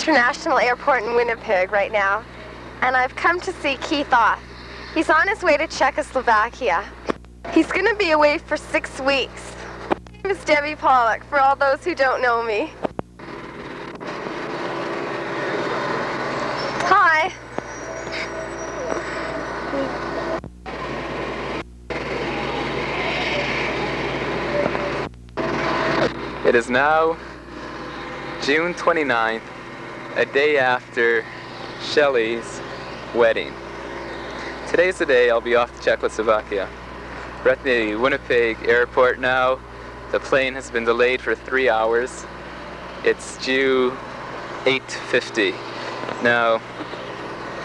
International Airport in Winnipeg right now, and I've come to see Keith off. He's on his way to Czechoslovakia. He's going to be away for 6 weeks. My name is Debbie Pollock, for all those who don't know me. Hi. It is now June 29th, a day after Shelley's wedding. Today's the day I'll be off to Czechoslovakia. We're at the Winnipeg airport now. The plane has been delayed for 3 hours. It's due 8:50. Now,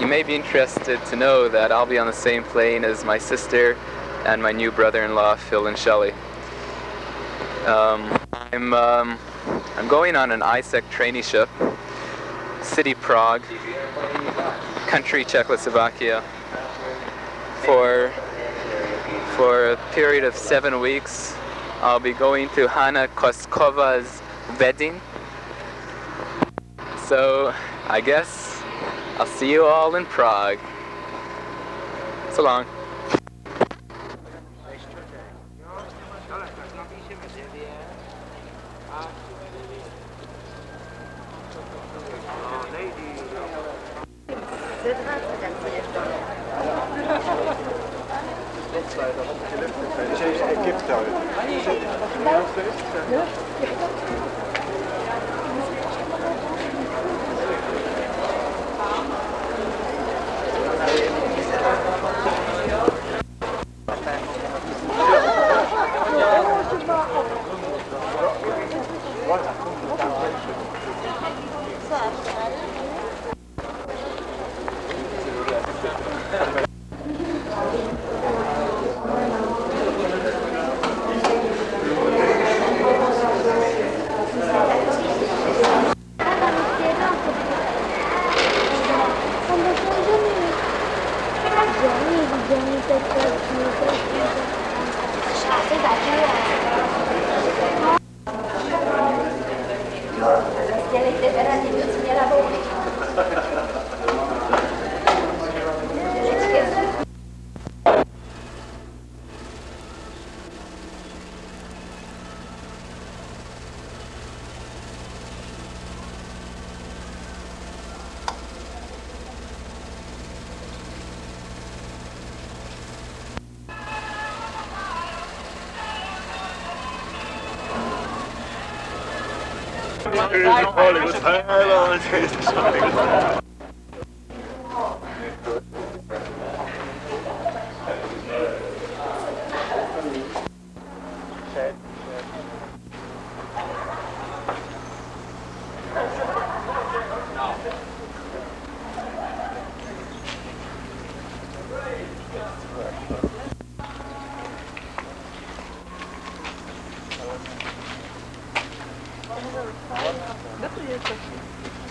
you may be interested to know that I'll be on the same plane as my sister and my new brother-in-law, Phil and Shelley. I'm going on an ISEC traineeship, city Prague, country Czechoslovakia, for a period of 7 weeks. I'll be going to Hanna Koskova's wedding. So I guess I'll see you all in Prague. So long.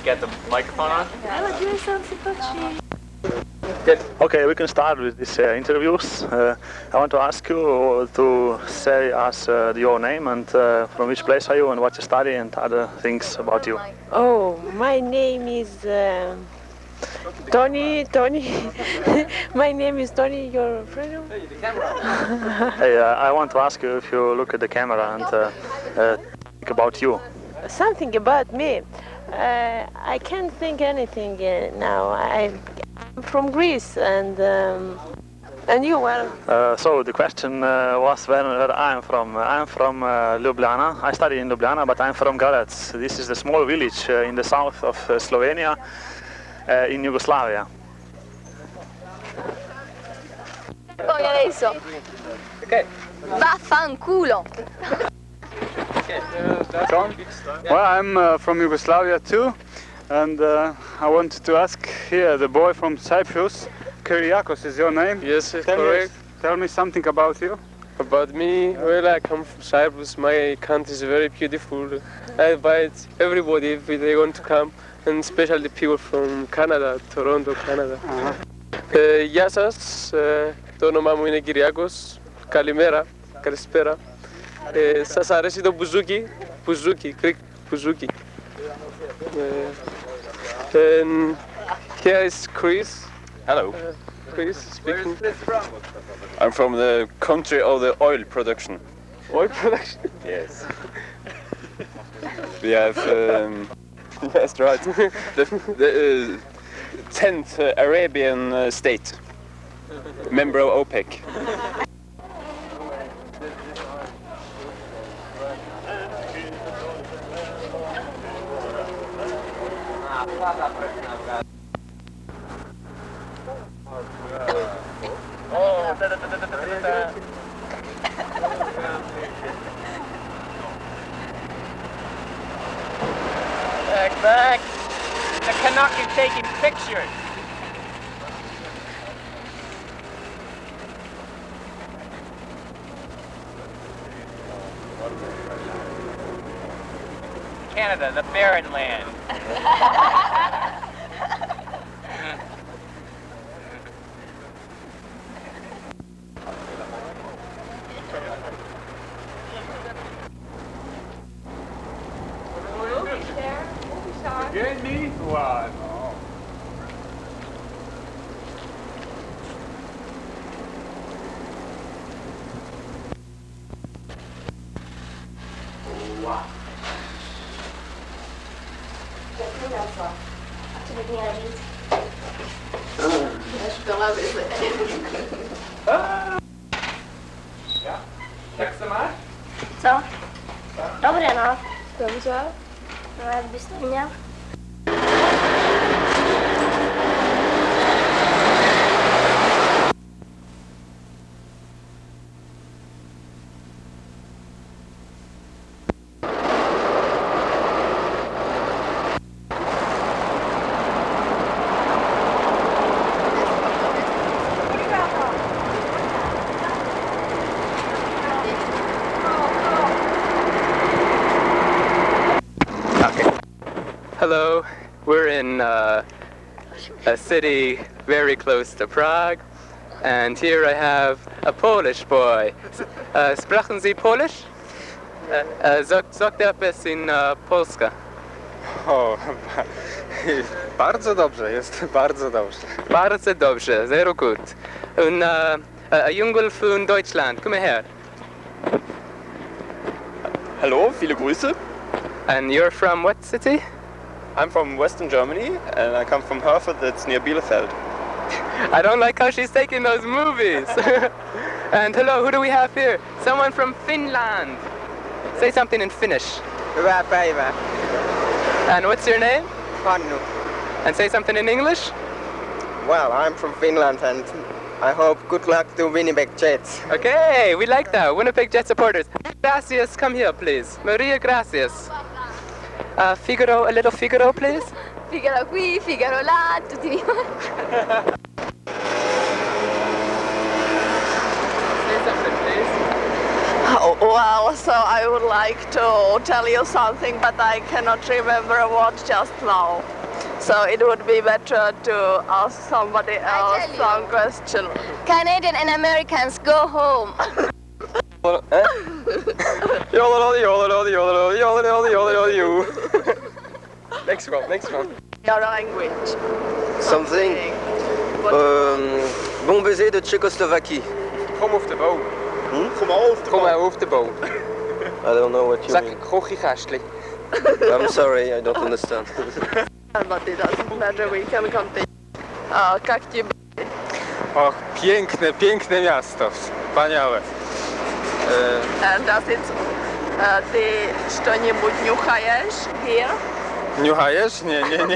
Get the microphone on? Good. Okay, we can start with these interviews. I want to ask you to say us your name and from which place are you and what you study and other things about you. Oh, my name is Tony. My name is Tony. Your friend? Hey, I want to ask you if you look at the camera and think about you. Something about me. I can't think anything now. I'm from Greece, and you were? So the question was where I'm from. I'm from Ljubljana. I study in Ljubljana, but I'm from Garec. This is a small village in the south of Slovenia, in Yugoslavia. Poi adesso. Okay. Vaffanculo. John? Well, I'm from Yugoslavia too, and I wanted to ask here, the boy from Cyprus, Kyriakos is your name? Yes, correct. Tell me something about you. About me, well, I come from Cyprus. My country is very beautiful. I invite everybody if they want to come, and especially people from Canada, Toronto, Canada. Γεια σας, το όνομά μου είναι Κυριάκος. Καλημέρα, καλησπέρα. Σας αρέσει το μπουζούκι, μπουζούκι, κρικ, μπουζούκι. And here is Chris. Hello. Chris speaking. I'm from the country of the oil production. Oil production. Yes. We have, that's right, the 10th Arabian state, member of OPEC. Back. The Canuck is taking pictures. Canada, the barren land. Get me? Wow, no. Tak se máš? Co? Dobře, no. Dobře. No, jak bys to měl? Hello, we're in a city very close to Prague, and here I have a Polish boy. Sprechen Sie Polish? Sagt etwas in Polska. O, bardzo dobrze, jest bardzo dobrze. Bardzo dobrze, sehr gut. Und ein Jungel von Deutschland, komm her. Hallo, viele Grüße. And you're from what city? I'm from Western Germany and I come from Herford, that's near Bielefeld. I don't like how she's taking those movies. And hello, who do we have here? Someone from Finland. Say something in Finnish. Hyvää päivää. And what's your name? Hannu. And say something in English. Well, I'm from Finland and I hope good luck to Winnipeg Jets. Okay, we like that. Winnipeg Jet supporters. Gracias, come here, please. Maria, gracias. Figaro, a little Figaro, please. Figaro qui, Figaro là, tutti. Say something, please. Oh, well, so I would like to tell you something, but I cannot remember what just now. So it would be better to ask somebody else some question. Canadian and Americans, go home. Next one. Your language. Something. Bon baiser de Czechoslovakie. Kom off the boat. Kom maar off the boat. I don't know what you Zak mean. kochi gastli. I'm sorry, I don't understand. But it doesn't matter, we can continue. Jak ci Och, piękne miasto, wspaniałe. And does it... Ty что-нибудь нюхаешь here? Niuchajesz? Nie rozumiem. Nie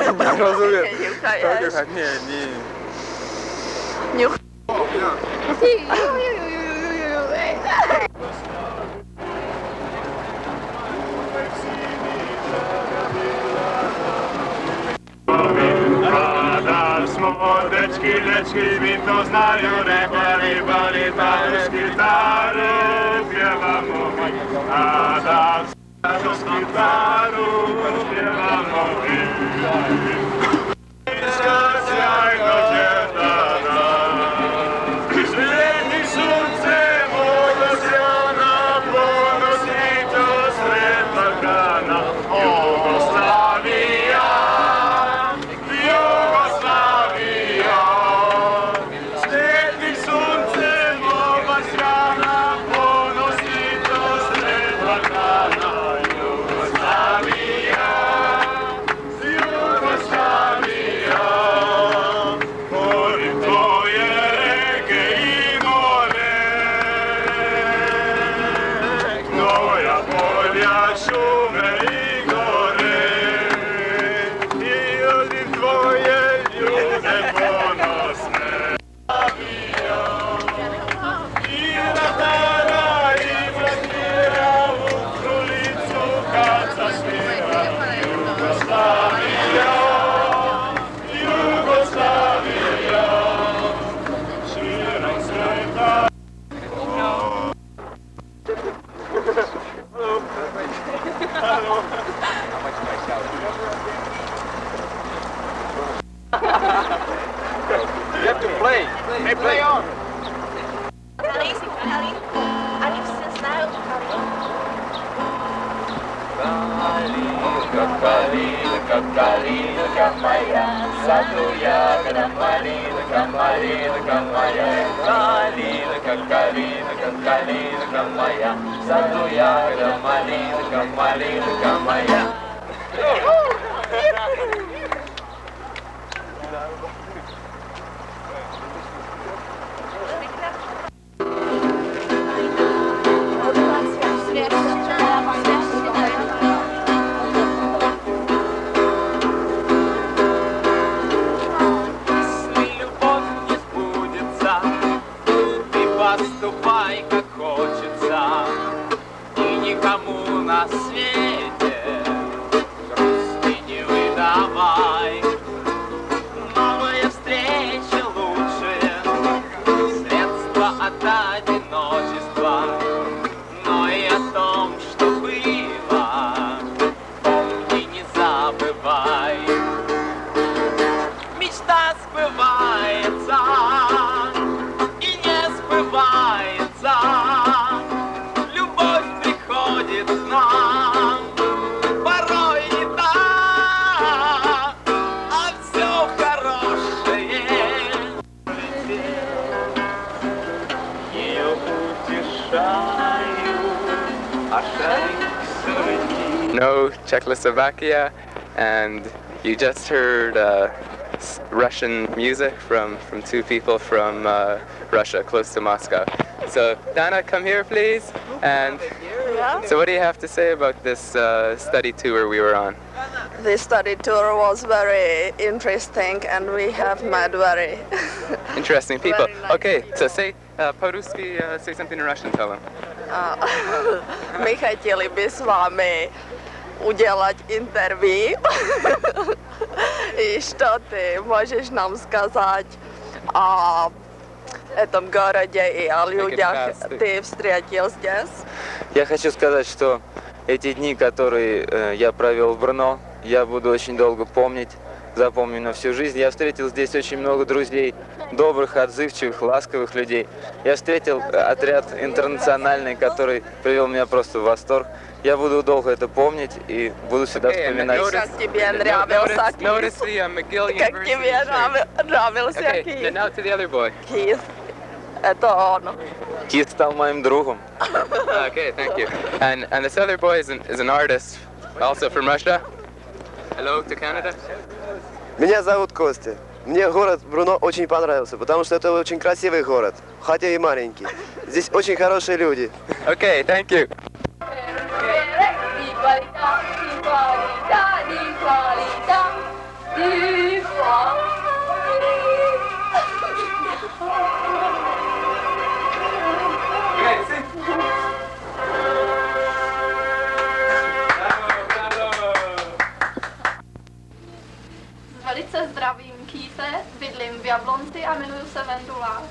nюхаешь? Nie. Нюх... Smodeczki, leczki, winto znają, repary, bali, z gitary, śpiewa mówi. A z gitaru śpiewa mówi. Skaczaj do dziedana, zleni słońce, Bogosłana, błogosłito sred Balkana, Jugosławia. Play. Hey, play on. Они все знают Калинка, калинка моя, в саду ягода малинка, малинка моя. Калинка, калинка, калинка моя, в саду ягода малинка, малинка моя. Поступай, как хочется, и никому на свете грусти не выдавай. Новые встречи лучшие средства от одиночества, но и о том, что было, помни, не забывай. Мечта сбывается. Любовь приходит к нам, порой не так, а все хорошее. Ее утешаю, а шарик No Czechoslovakia, and you just heard Russian music from two people from Russia, close to Moscow. So Dana, come here, please. And so, what do you have to say about this study tour we were on? This study tour was very interesting, and we have met very Interesting people. Very nice Okay, people. so say по-русски, say something in Russian. Tell them. Мы хотели бы с вами уделать интервью. И что ты можешь нам сказать о этом городе и о людях ты встретил здесь? Я хочу сказать, что эти дни, которые я провел в Брно, я буду очень долго помнить, запомню на всю жизнь. Я встретил здесь очень много друзей, добрых, отзывчивых, ласковых людей. Я встретил отряд интернациональный, который привел меня просто в восторг. Я буду долго это помнить и буду всегда вспоминать. Как тебе нравился Кис? Как тебе нравился Кис? Now to the other boy. Кис. Это он. Кис стал моим другом. Okay, thank you. And this other boy is an artist, also from Russia. Hello to Canada. Меня зовут Костя. Мне город Бруно очень понравился, потому что это очень красивый город, хотя и маленький. Здесь очень хорошие люди. Okay, thank you. Velice zdravím Kýse, bydlím v Jablonci a jmenuji se Vendula.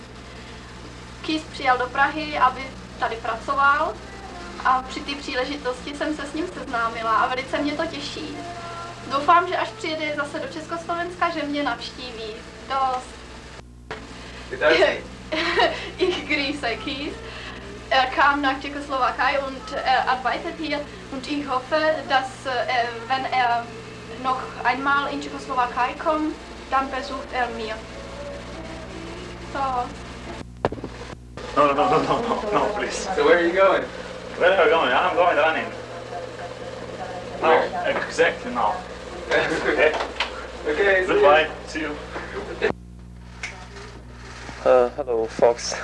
Kýs přijel do Prahy, aby tady pracoval a při té příležitosti jsem se s ním seznámila a velice mě to těší. Doufám, že až přijede zase do Československa, že mě navštíví. Ich grüße Kies. Kam nach Tschechoslowakei und arbeitet hier und ich hoffe, dass wenn noch einmal in Tschechoslowakei kommt, dann besucht mir. So. No, please. So where are you going? Where are you going? I'm going running. Now, exactly now. Okay. Okay. Goodbye. See you. Hello, folks.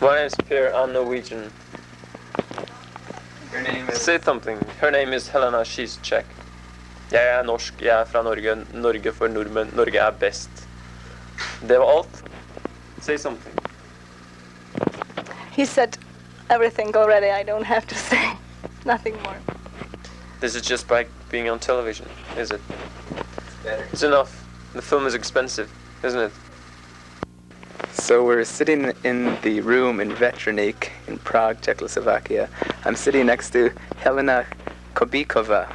My name is Per. I'm Norwegian. Your name is? Say something. Her name is Helena. She's Czech. Jeg norsk. Jeg fra Norge. Norge for nordmenn. Norge best. Det var alt. Say something. He said everything already. I don't have to say nothing more. This is just by being on television, is it? Better. It's enough. The film is expensive, isn't it? So we're sitting in the room in Vetronik in Prague, Czechoslovakia. I'm sitting next to Helena Kobikova.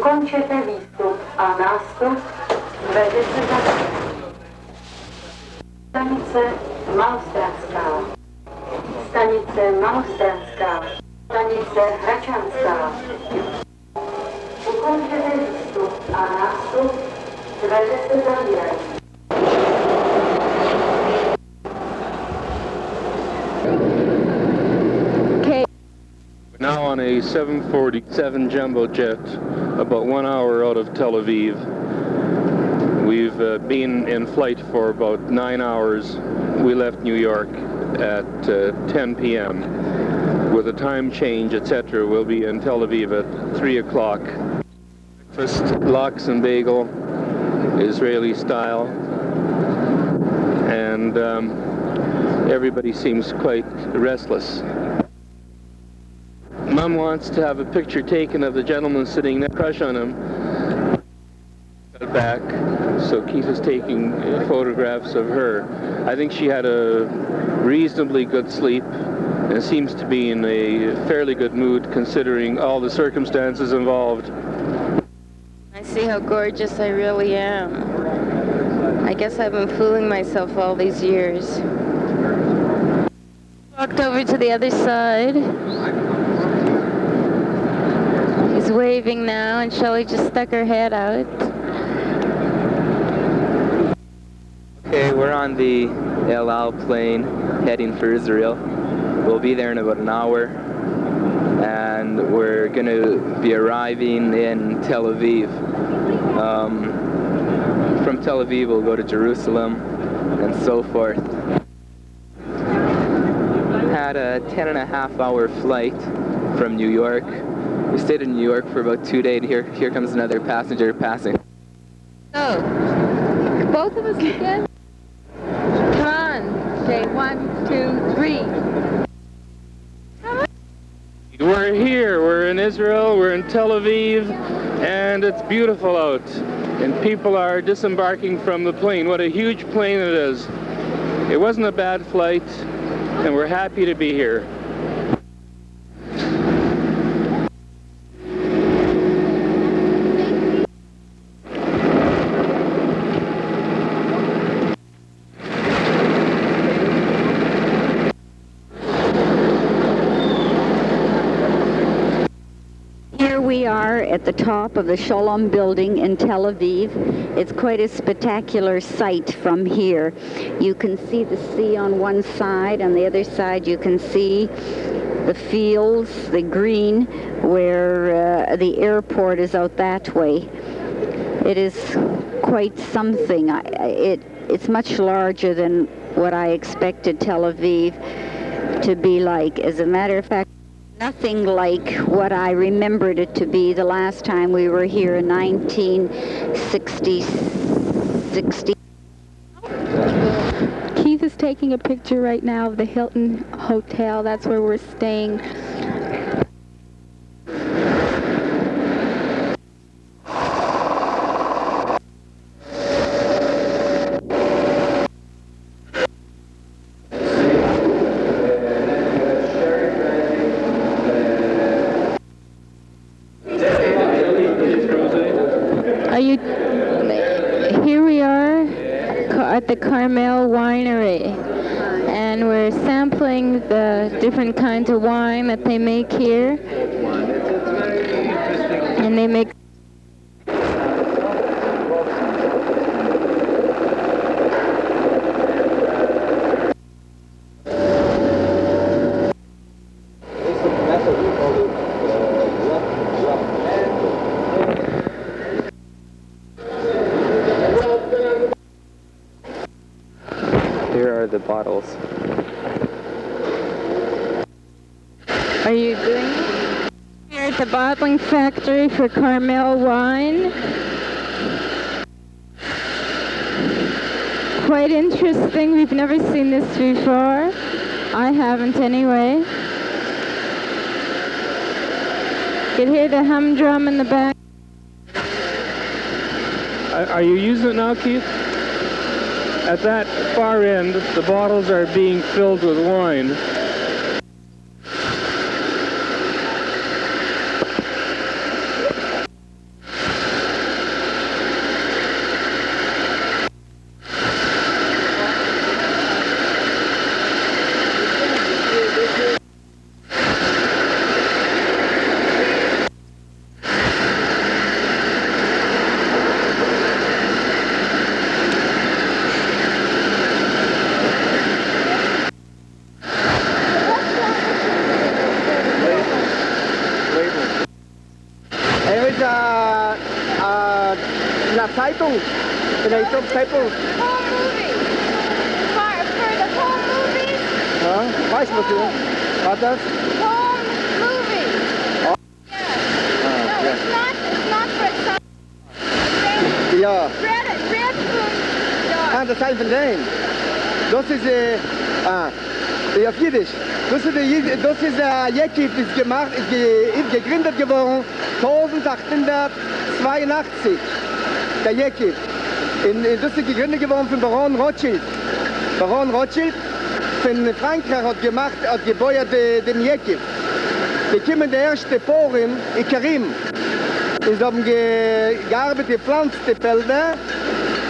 Ukončete výstup a nástup vede se za stanice Malostranská, stanice Malostranská, stanice Hračanská. Ukončete výstup a nástup Dveře se zavírají. Now on a 747 jumbo jet, about 1 hour out of Tel Aviv. We've been in flight for about 9 hours. We left New York at 10 p.m. With a time change, etc., we'll be in Tel Aviv at 3 o'clock. Breakfast, lox and bagel, Israeli style, and everybody seems quite restless. Mom wants to have a picture taken of the gentleman sitting there, crush on him. Got back, so Keith is taking photographs of her. I think she had a reasonably good sleep and seems to be in a fairly good mood considering all the circumstances involved. I see how gorgeous I really am. I guess I've been fooling myself all these years. Walked over to the other side. He's waving now, and Shelley just stuck her head out. Okay, we're on the El Al plane heading for Israel. We'll be there in about an hour, and we're going to be arriving in Tel Aviv. From Tel Aviv, we'll go to Jerusalem, and so forth. Had a 10.5-hour flight from New York. We stayed in New York for about 2 days. Here comes another passenger passing. Oh, both of us again? Come on. Okay, 1, 2, 3. We're here. We're in Israel. We're in Tel Aviv, and it's beautiful out. And people are disembarking from the plane. What a huge plane it is. It wasn't a bad flight, and we're happy to be here. We are at the top of the Shalom building in Tel Aviv. It's quite a spectacular sight from here. You can see the sea on one side. On the other side you can see the fields, the green, where the airport is out that way. It is quite something. It's much larger than what I expected Tel Aviv to be like. As a matter of fact, nothing like what I remembered it to be the last time we were here in 1960. Keith is taking a picture right now of the Hilton Hotel. That's where we're staying. Here we are at the Carmel Winery, and we're sampling the different kinds of wine that they make here. And they make the bottles. Are you doing it? Here at the bottling factory for Carmel wine. Quite interesting. We've never seen this before. I haven't anyway. You can hear the humdrum in the back. Are you using it now, Keith? At that far end, the bottles are being filled with wine. der Zeitung. In der Zeitung. Home movies. For the home movies? Ja, weiß man nicht. Was das? Home movies. Oh. No, it's not for some. Ja. Red food. Das heißt von denen. Das ist, ja, auf Jiddisch. Das ist der Jekip, ist gemacht, ist gegründet geworden 1882. Der Jekip. Das ist gegründet geworden von Baron Rothschild. Baron Rothschild von Frankreich hat gebäuert den Jekip. Die kamen der erste Poren in Karim. Sie haben gearbeitet, gepflanzt die Felder,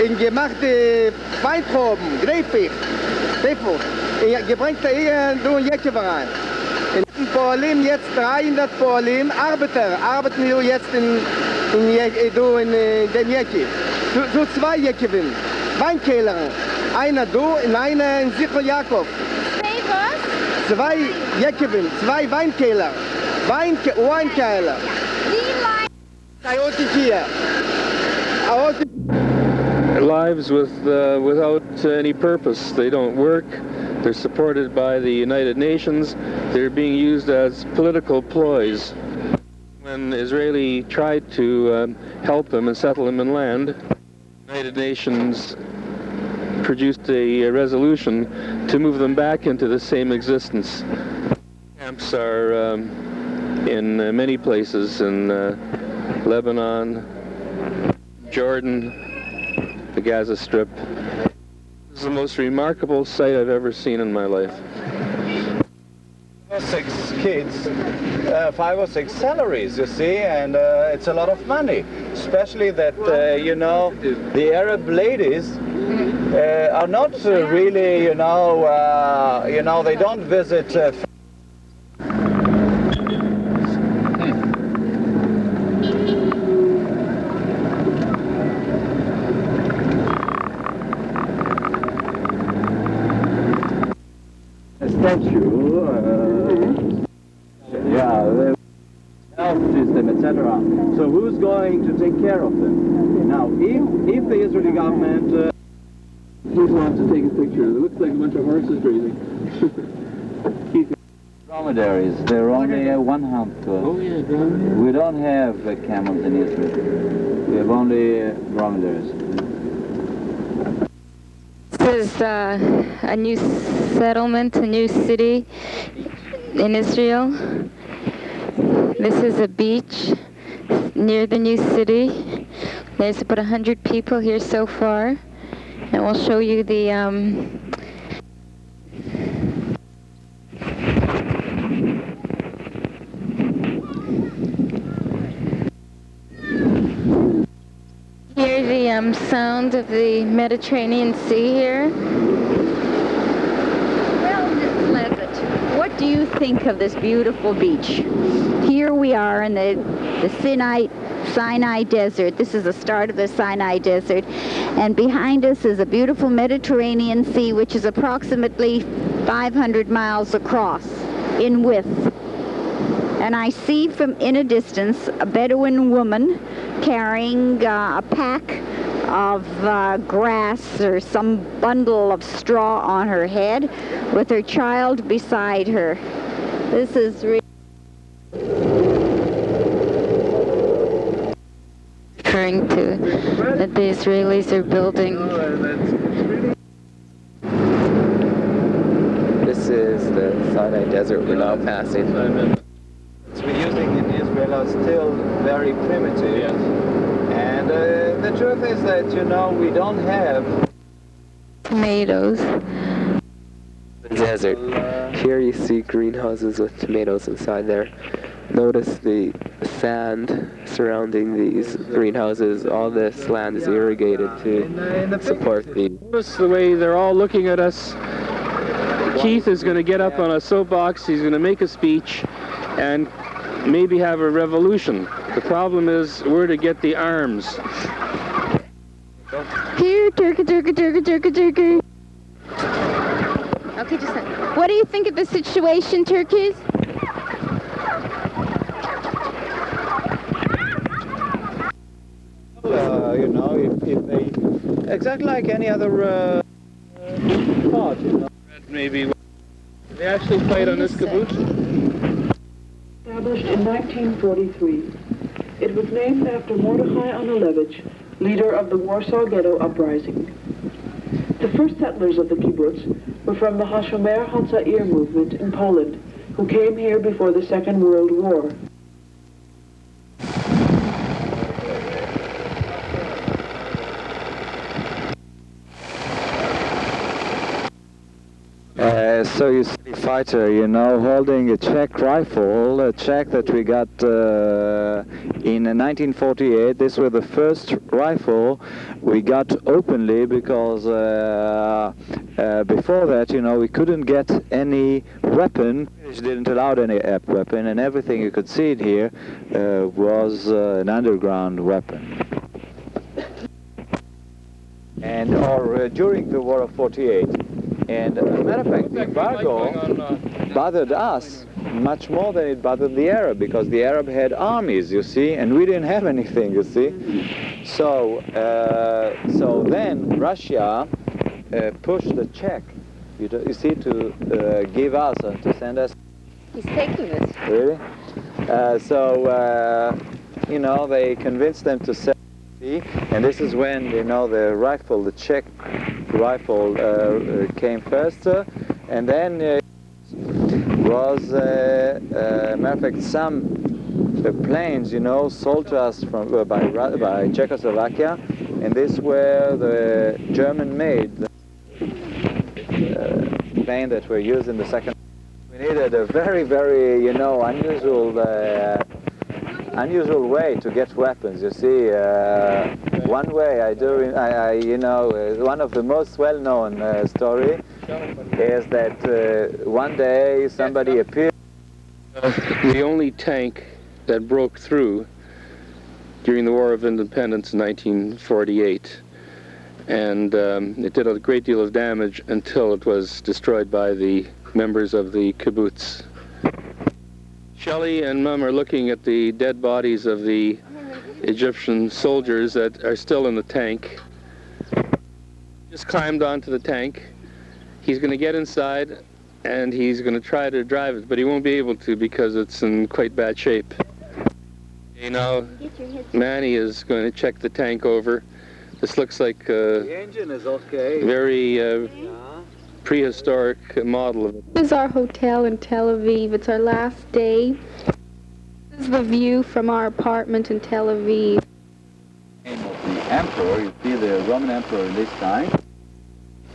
in gemachte Weintrauben, Grapefruit. Gebracht hier durch Jekip rein. In Polen jetzt 300 Polen Arbeiter arbeiten hier jetzt in dem Jekip. So zwei Jekipen, Weinkeller. Einer und einer in Sichel Jakob. Zwei Jekipen, zwei Weinkeller. Weinkeller. Lives without any purpose. They don't work. They're supported by the United Nations. They're being used as political ploys. When Israeli tried to help them and settle them in land, the United Nations produced a resolution to move them back into the same existence. Camps are in many places in Lebanon, Jordan, the Gaza Strip. This is the most remarkable sight I've ever seen in my life. 6 kids, 5 or 6 salaries, you see, and it's a lot of money. Especially that, you know, the Arab ladies are not really, you know, they don't visit. Statue, health system, etc. So who's going to take care of them? Now, if the Israeli government... He's wants to take a picture. It looks like a bunch of horses grazing. Dromedaries, they're only one hump to us. Oh yeah, dromedaries. We don't have camels in Israel. We have only dromedaries. This is a new settlement, a new city in Israel. This is a beach near the new city. There's about 100 people here so far. And we'll show you the hear the sound of the Mediterranean Sea here. Well, Miss Levitt, what do you think of this beautiful beach? Here we are in the Sinai Desert. This is the start of the Sinai Desert. And behind us is a beautiful Mediterranean Sea, which is approximately 500 miles across in width. And I see from in a distance a Bedouin woman carrying a pack of grass or some bundle of straw on her head with her child beside her. This is really referring to that the Israelis are building. This is the Sinai Desert we're now passing. We're using in Israel are still very primitive. Yes. And the truth is that, you know, we don't have tomatoes. The desert. Here you see greenhouses with tomatoes inside there. Notice the sand surrounding these greenhouses. All this land is irrigated to support the... Notice the way they're all looking at us. Keith is going to get up on a soapbox. He's going to make a speech and maybe have a revolution. The problem is where to get the arms. Here, turkey. Okay, just a second. What do you think of the situation, turkeys? you know, if they, exactly like any other part, you know. Maybe they actually played on this kibbutz. Established in 1943, it was named after Mordechai Anulevich, leader of the Warsaw Ghetto Uprising. The first settlers of the kibbutz were from the Hashomer Hatzair movement in Poland, who came here before the Second World War. So you see a fighter, you know, holding a Czech rifle, a Czech that we got in 1948. This was the first rifle we got openly because before that, you know, we couldn't get any weapon. British didn't allow any weapon, and everything you could see it here was an underground weapon. And or during the War of 48. And as a matter of fact, the embargo bothered us much more than it bothered the Arab, because the Arab had armies, you see, and we didn't have anything, you see. So, so then Russia pushed the Czech, you see, to give us and to send us. He's taking this. Really? So, you know, they convinced them to sell. And this is when, you know, the rifle, the Czech rifle came first, and then was, matter of fact, some planes, you know, sold to us from by Czechoslovakia, and these were the German-made plane that were used in the second. We needed a very, very, you know, unusual way to get weapons. You see, one way you know, one of the most well-known story is that one day somebody appeared. The only tank that broke through during the War of Independence in 1948, and it did a great deal of damage until it was destroyed by the members of the kibbutz. Shelley and Mum are looking at the dead bodies of the Egyptian soldiers that are still in the tank. Just climbed onto the tank. He's going to get inside and he's going to try to drive it, but he won't be able to because it's in quite bad shape. You know, Manny is going to check the tank over. This looks like the engine is okay. Very prehistoric model of it. This is our hotel in Tel Aviv. It's our last day. This is the view from our apartment in Tel Aviv. The name of the emperor, you see the Roman emperor in this time.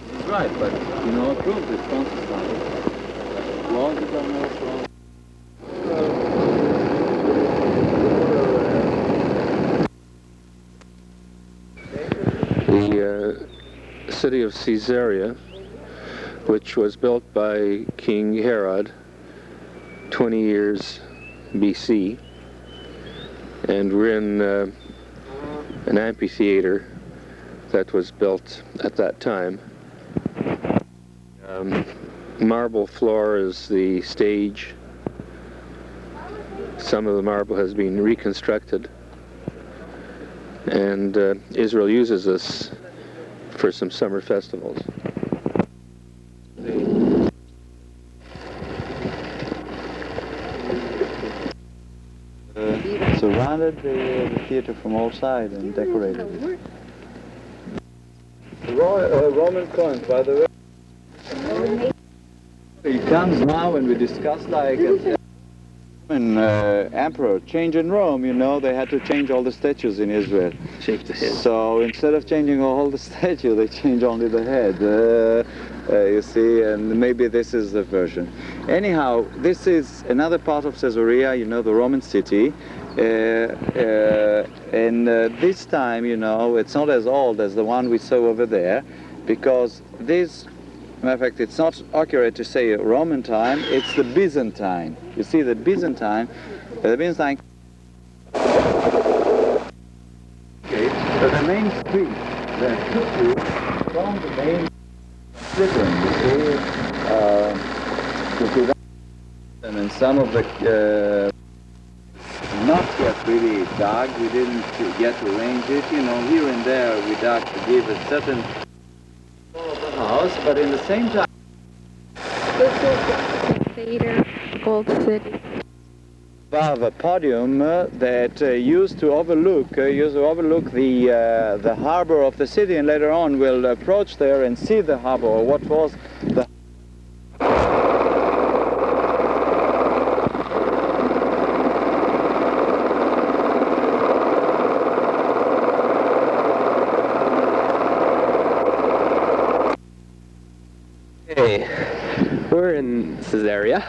He's right, but you know, prove this concept. The city of Caesarea, which was built by King Herod 20 years BC, and we're in an amphitheater that was built at that time. Marble floor is the stage. Some of the marble has been reconstructed, and Israel uses this for some summer festivals. Surrounded the theater from all sides and decorated it. Roman coins, by the way. It comes now when we discuss like Roman emperor change in Rome. You know, they had to change all the statues in Israel. Change the head. So instead of changing all the statue, they change only the head. You see, and maybe this is the version. Anyhow, this is another part of Caesarea. You know, the Roman city. And this time, you know, it's not as old as the one we saw over there, because this, matter of fact, it's not accurate to say Roman time, it's the Byzantine. You see, the Byzantine. Okay, so the main street that took you from the main city, and some of the not yet really dug. We didn't yet arrange it. You know, here and there we dug to give a certain house, but in the same time. This is the theater, Gold City. Above a podium that used to overlook the harbor of the city, and later on we'll approach there and see the harbor, or what was the. Hey, we're in Caesarea,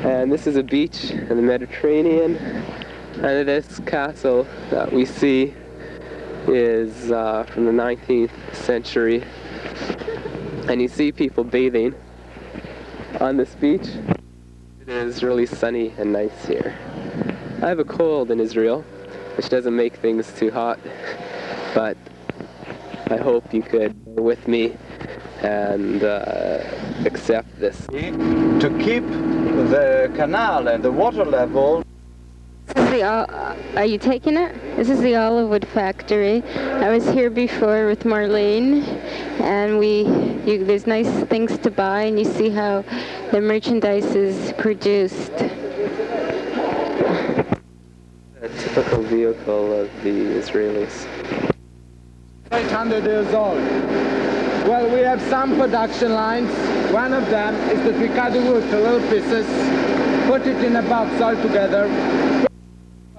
and this is a beach in the Mediterranean, and this castle that we see is from the 19th century, and you see people bathing on this beach. It is really sunny and nice here. I have a cold in Israel, which doesn't make things too hot, but I hope you could bear with me and accept this. To keep the canal and the water level. This is the, are you taking it? This is the olive wood factory. I was here before with Marlene, and there's nice things to buy, and you see how the merchandise is produced. A typical vehicle of the Israelis. 800 years old. Well, we have some production lines. One of them is that we cut the wood to little pieces, put it in a box all together.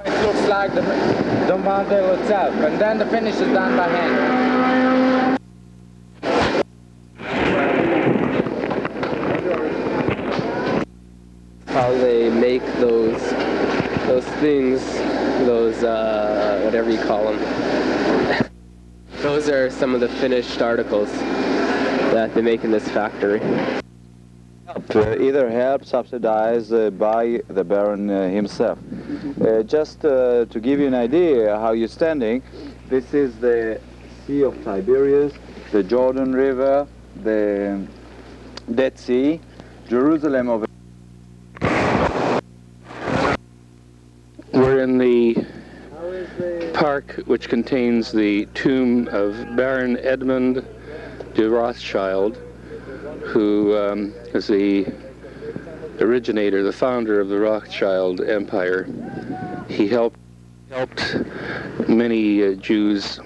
It looks like the model itself, and then the finish is done by hand. How they make those things, whatever you call them. Those are some of the finished articles that they make in this factory. Either help, subsidized by the Baron himself. Just to give you an idea how you're standing, this is the Sea of Tiberias, the Jordan River, the Dead Sea, Jerusalem over. We're in the park which contains the tomb of Baron Edmund de Rothschild, who is the originator, the founder of the Rothschild Empire. He helped many Jews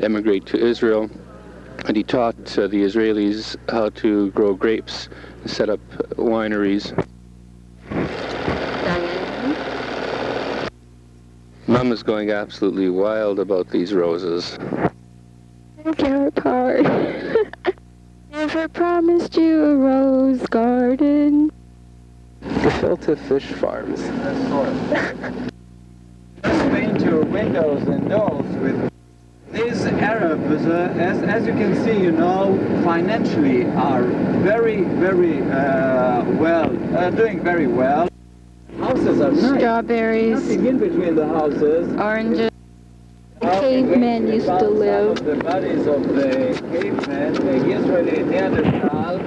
emigrate to Israel, and he taught the Israelis how to grow grapes and set up wineries. Mum is going absolutely wild about these roses. Counterpart. Never promised you a rose garden. Gefilte fish farms. Just paint your windows and doors with these Arabs, as you can see, you know, financially are very, very doing very well. Houses are nice. Strawberries. Nothing in between the houses. Oranges. Cavemen used to live. Some of the bodies of the cavemen, the Israeli Neanderthal.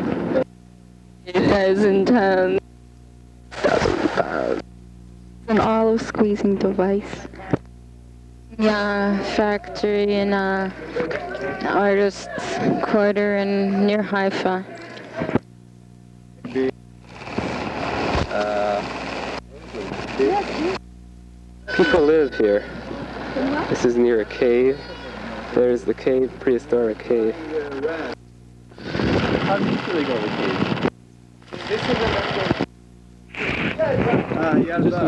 1,000 tons. An olive squeezing device. Yeah, factory in artist's quarter in near Haifa. People live here. This is near a cave. There's the cave, prehistoric cave. How usually go with cave? This is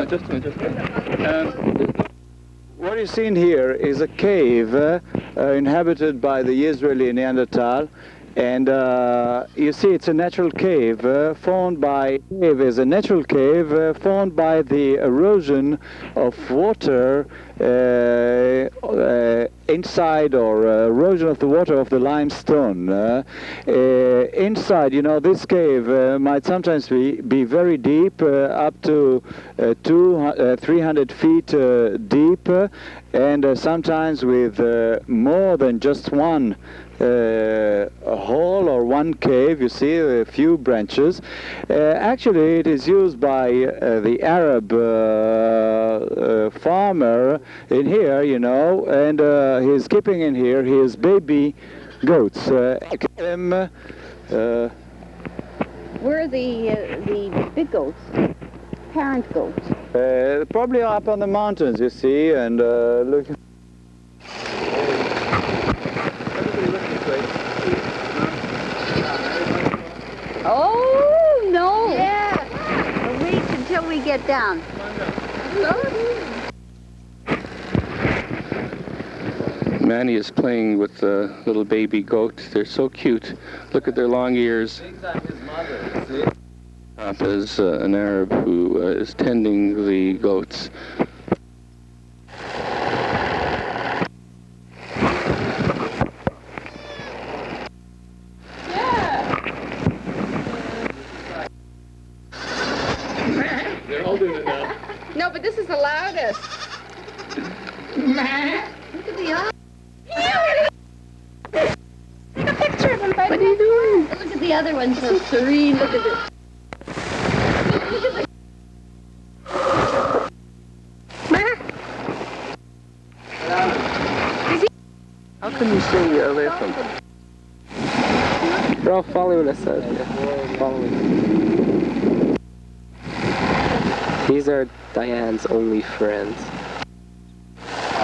just a minute. What you're seeing here is a cave inhabited by the Israeli Neanderthal, and you see it's a natural cave formed by the erosion of water inside, or erosion of the water of the limestone. Inside, you know, this cave might sometimes be very deep, up to 300 feet deep, and sometimes with more than just one a hall or one cave. You see a few branches. Actually, it is used by the Arab farmer in here, you know, and he's keeping in here his baby goats. Where are the big goats? Parent goats? Probably up on the mountains, you see, and look. Oh, no! Yeah! Wait until we get down. Manny is playing with the little baby goat. They're so cute. Look at their long ears. Is an Arab who is tending the goats. They're all doing it now. No, but this is the loudest. Look at the eye. Take a picture of him, buddy. What are you doing? Look at the other one, so serene. Look at it. How can you stay away from them? They're all following us out here. Following. These are Diane's only friends.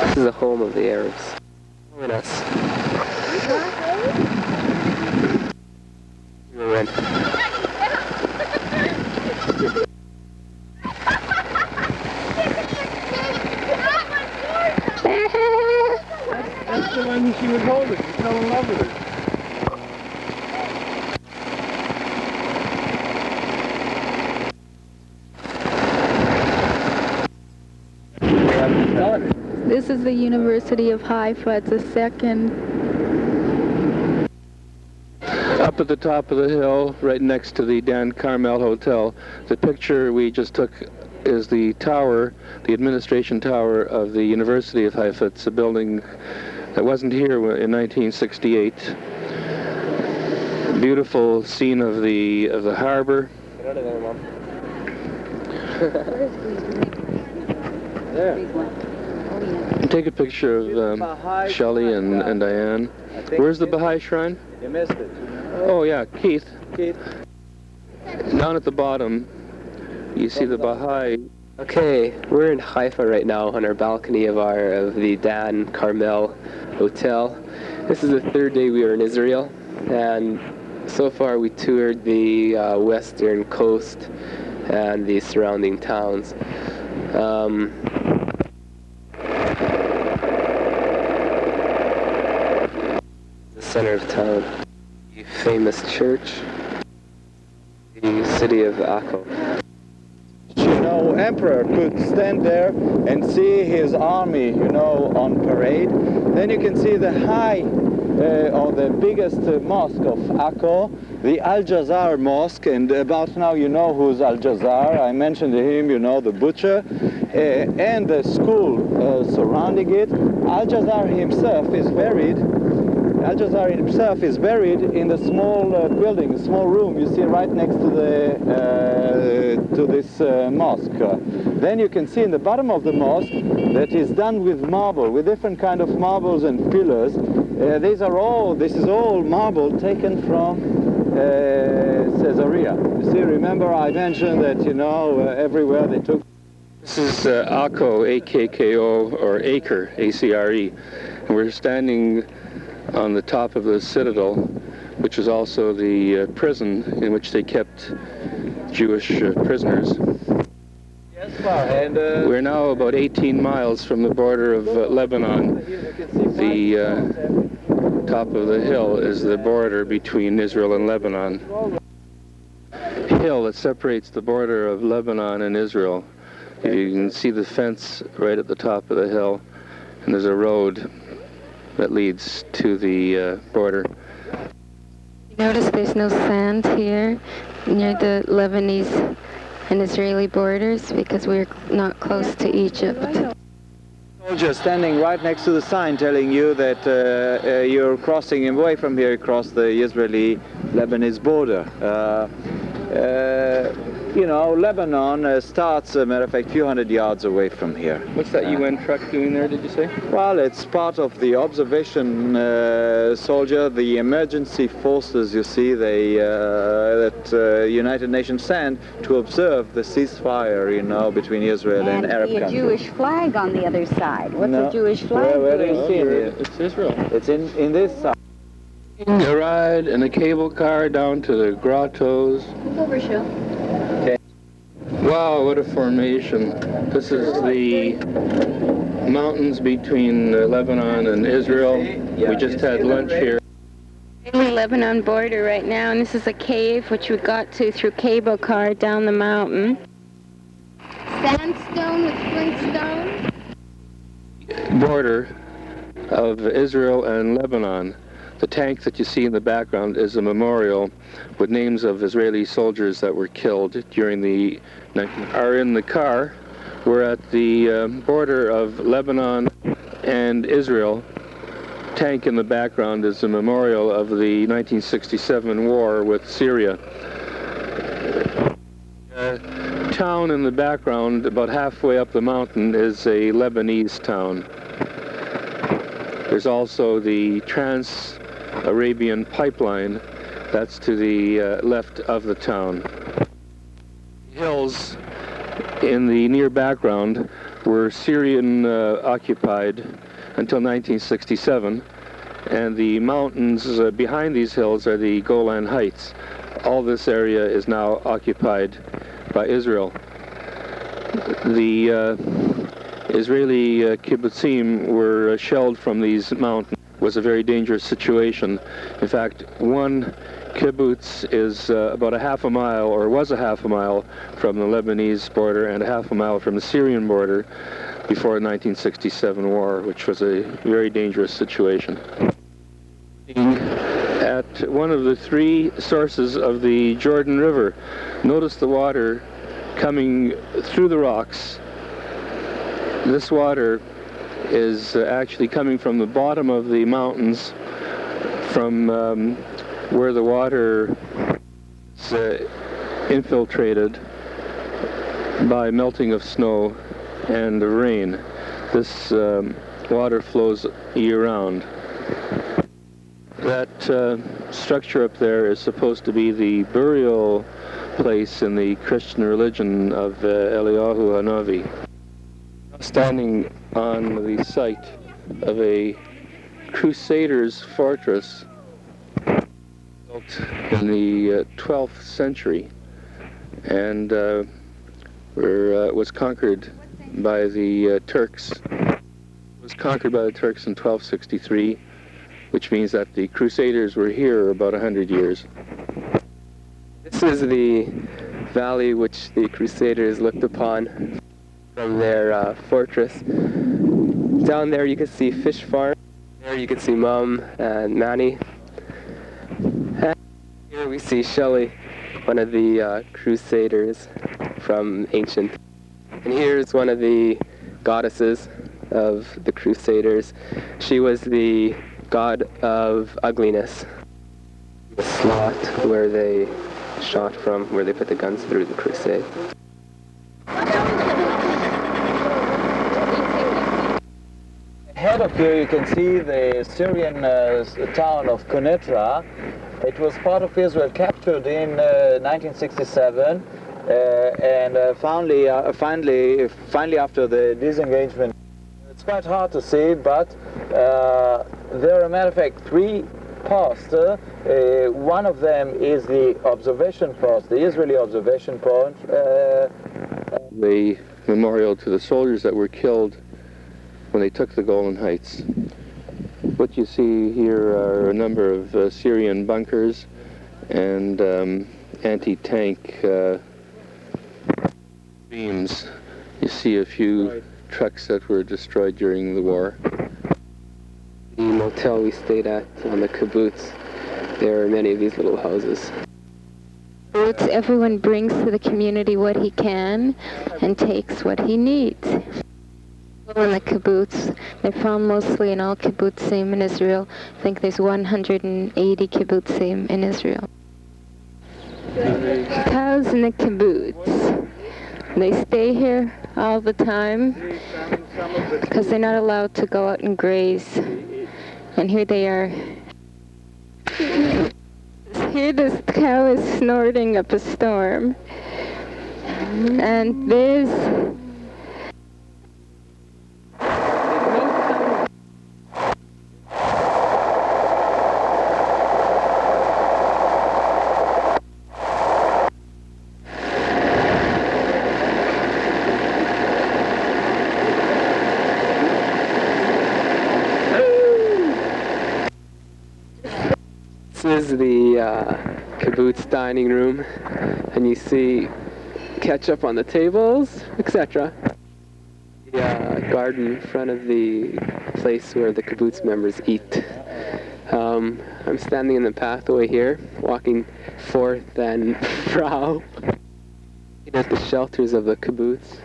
This is the home of the Arabs. Following us. We went. That's the one she was holding. She fell in love with her. This is the University of Haifa. It's a second. Up at the top of the hill, right next to the Dan Carmel Hotel, the picture we just took is the tower, the administration tower of the University of Haifa. It's a building that wasn't here in 1968. Beautiful scene of the harbor. Get out of there, Mom. There. Take a picture of Shelley and Diane. Where's the Baha'i shrine? You missed it. Oh yeah, Keith. Keith. Down at the bottom, you see the Baha'i. Okay, we're in Haifa right now on our balcony of the Dan Carmel Hotel. This is the third day we were in Israel, and so far we toured the western coast and the surrounding towns. The center of town, the famous church, the city of Akko. You know, emperor could stand there and see his army, you know, on parade. Then you can see the high or the biggest mosque of Akko, the Al-Jazar Mosque, and about now you know who's Al-Jazar. I mentioned him, you know, the butcher, and the school surrounding it. Al-Jazar himself is buried. Al-Jazar himself is buried in the small building, small room you see right next to this mosque. Then you can see in the bottom of the mosque that is done with marble, with different kind of marbles and pillars. This is all marble taken from Caesarea. You see, remember I mentioned that, you know, everywhere they took. This is Akko, A-K-K-O, or Acre, A-C-R-E. And we're standing on the top of the citadel, which is also the prison in which they kept Jewish prisoners. We're now about 18 miles from the border of Lebanon. The top of the hill is the border between Israel and Lebanon. Hill that separates the border of Lebanon and Israel. You can see the fence right at the top of the hill, and there's a road that leads to the border. Notice there's no sand here near the Lebanese and Israeli borders because we're not close to Egypt. Soldier standing right next to the sign telling you that you're crossing away from here across the Israeli-Lebanese border. You know, Lebanon starts, as a matter of fact, a few hundred yards away from here. What's that UN truck doing there, did you say? Well, it's part of the observation soldier, the emergency forces, you see, that United Nations send to observe the ceasefire, you know, between Israel and Arab countries. And a Jewish flag on the other side. What's a Jewish flag Where do you doing? see it? It's Israel. It's in this side. A ride in a cable car down to the grottos. Look over, Shil. Okay. Wow, what a formation. This is the mountains between Lebanon and Israel. We just had lunch here. Israeli-Lebanon border right now, and this is a cave which we got to through cable car down the mountain. Sandstone with flintstone. Border of Israel and Lebanon. The tank that you see in the background is a memorial with names of Israeli soldiers that were killed during the are in the car. We're at the border of Lebanon and Israel. Tank in the background is a memorial of the 1967 war with Syria. Town in the background, about halfway up the mountain, is a Lebanese town. There's also the Trans-Arabian pipeline. That's to the left of the town. Hills in the near background were Syrian occupied until 1967, and the mountains behind these hills are the Golan Heights. All this area is now occupied by Israel. The Israeli kibbutzim were shelled from these mountains. It was a very dangerous situation. In fact, one kibbutz is about a half a mile, or was a half a mile, from the Lebanese border and a half a mile from the Syrian border before the 1967 war, which was a very dangerous situation. At one of the three sources of the Jordan River, notice the water coming through the rocks. This water is actually coming from the bottom of the mountains, from where the water is infiltrated by melting of snow and rain. This water flows year-round. That structure up there is supposed to be the burial place in the Christian religion of Eliyahu Hanavi. Standing on the site of a Crusaders' fortress built in the 12th century, and was conquered by the Turks. It was conquered by the Turks in 1263, which means that the Crusaders were here about 100 years. This is the valley which the Crusaders looked upon from their fortress. Down there you can see fish farm. There you can see Mum and Manny. And here we see Shelley, one of the Crusaders from ancient. And here's one of the goddesses of the Crusaders. She was the god of ugliness. The slot where they shot from, where they put the guns through the crusade. Ahead of you, you can see the Syrian town of Quneitra. It was part of Israel, captured in 1967, and finally after the disengagement. It's quite hard to see, but there are, a matter of fact, three posts. One of them is the observation post, the Israeli observation point. The memorial to the soldiers that were killed when they took the Golan Heights. What you see here are a number of Syrian bunkers and anti-tank beams. You see a few trucks that were destroyed during the war. The motel we stayed at on the kibbutz, there are many of these little houses. Everyone brings to the community what he can and takes what he needs. In the kibbutz. They're found mostly in all kibbutzim in Israel. I think there's 180 kibbutzim in Israel. Cows in the kibbutz. They stay here all the time because they're not allowed to go out and graze. And here they are. Here this cow is snorting up a storm. And there's This is the kibbutz dining room, and you see ketchup on the tables, etc. The garden in front of the place where the kibbutz members eat. I'm standing in the pathway here, walking forth and Frau at the shelters of the kibbutz.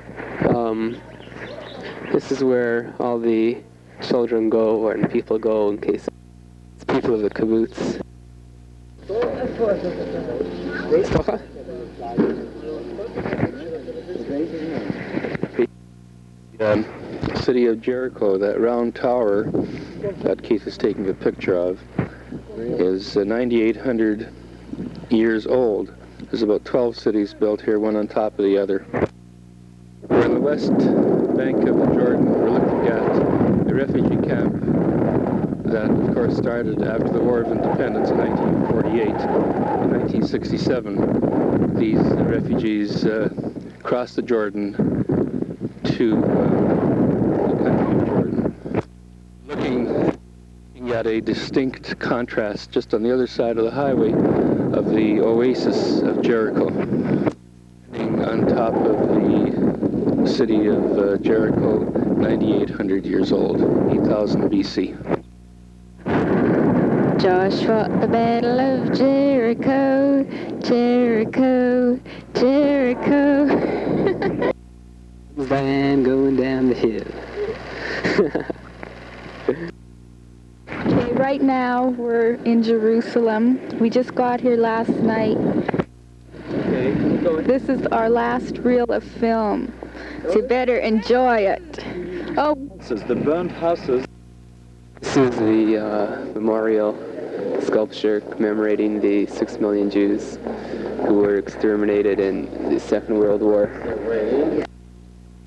This is where all the children go, and people go in case it's people of the kibbutz. City of Jericho, that round tower that Keith is taking a picture of, is 9,800 years old. There's about 12 cities built here, one on top of the other. We're in the west bank of the Jordan. We're looking at the refugee camp that, of course, started after the War of Independence in 1948. In 1967, these refugees crossed the Jordan to the country of Jordan. Looking at a distinct contrast just on the other side of the highway of the oasis of Jericho. On top of the city of Jericho, 9,800 years old, 8,000 BC. Joshua, the Battle of Jericho, Jericho, Jericho. Van going down the hill. Okay, right now we're in Jerusalem. We just got here last night. This is our last reel of film, so you better enjoy it. Oh, This is the burnt houses. This is the memorial sculpture commemorating the 6 million Jews who were exterminated in the Second World War.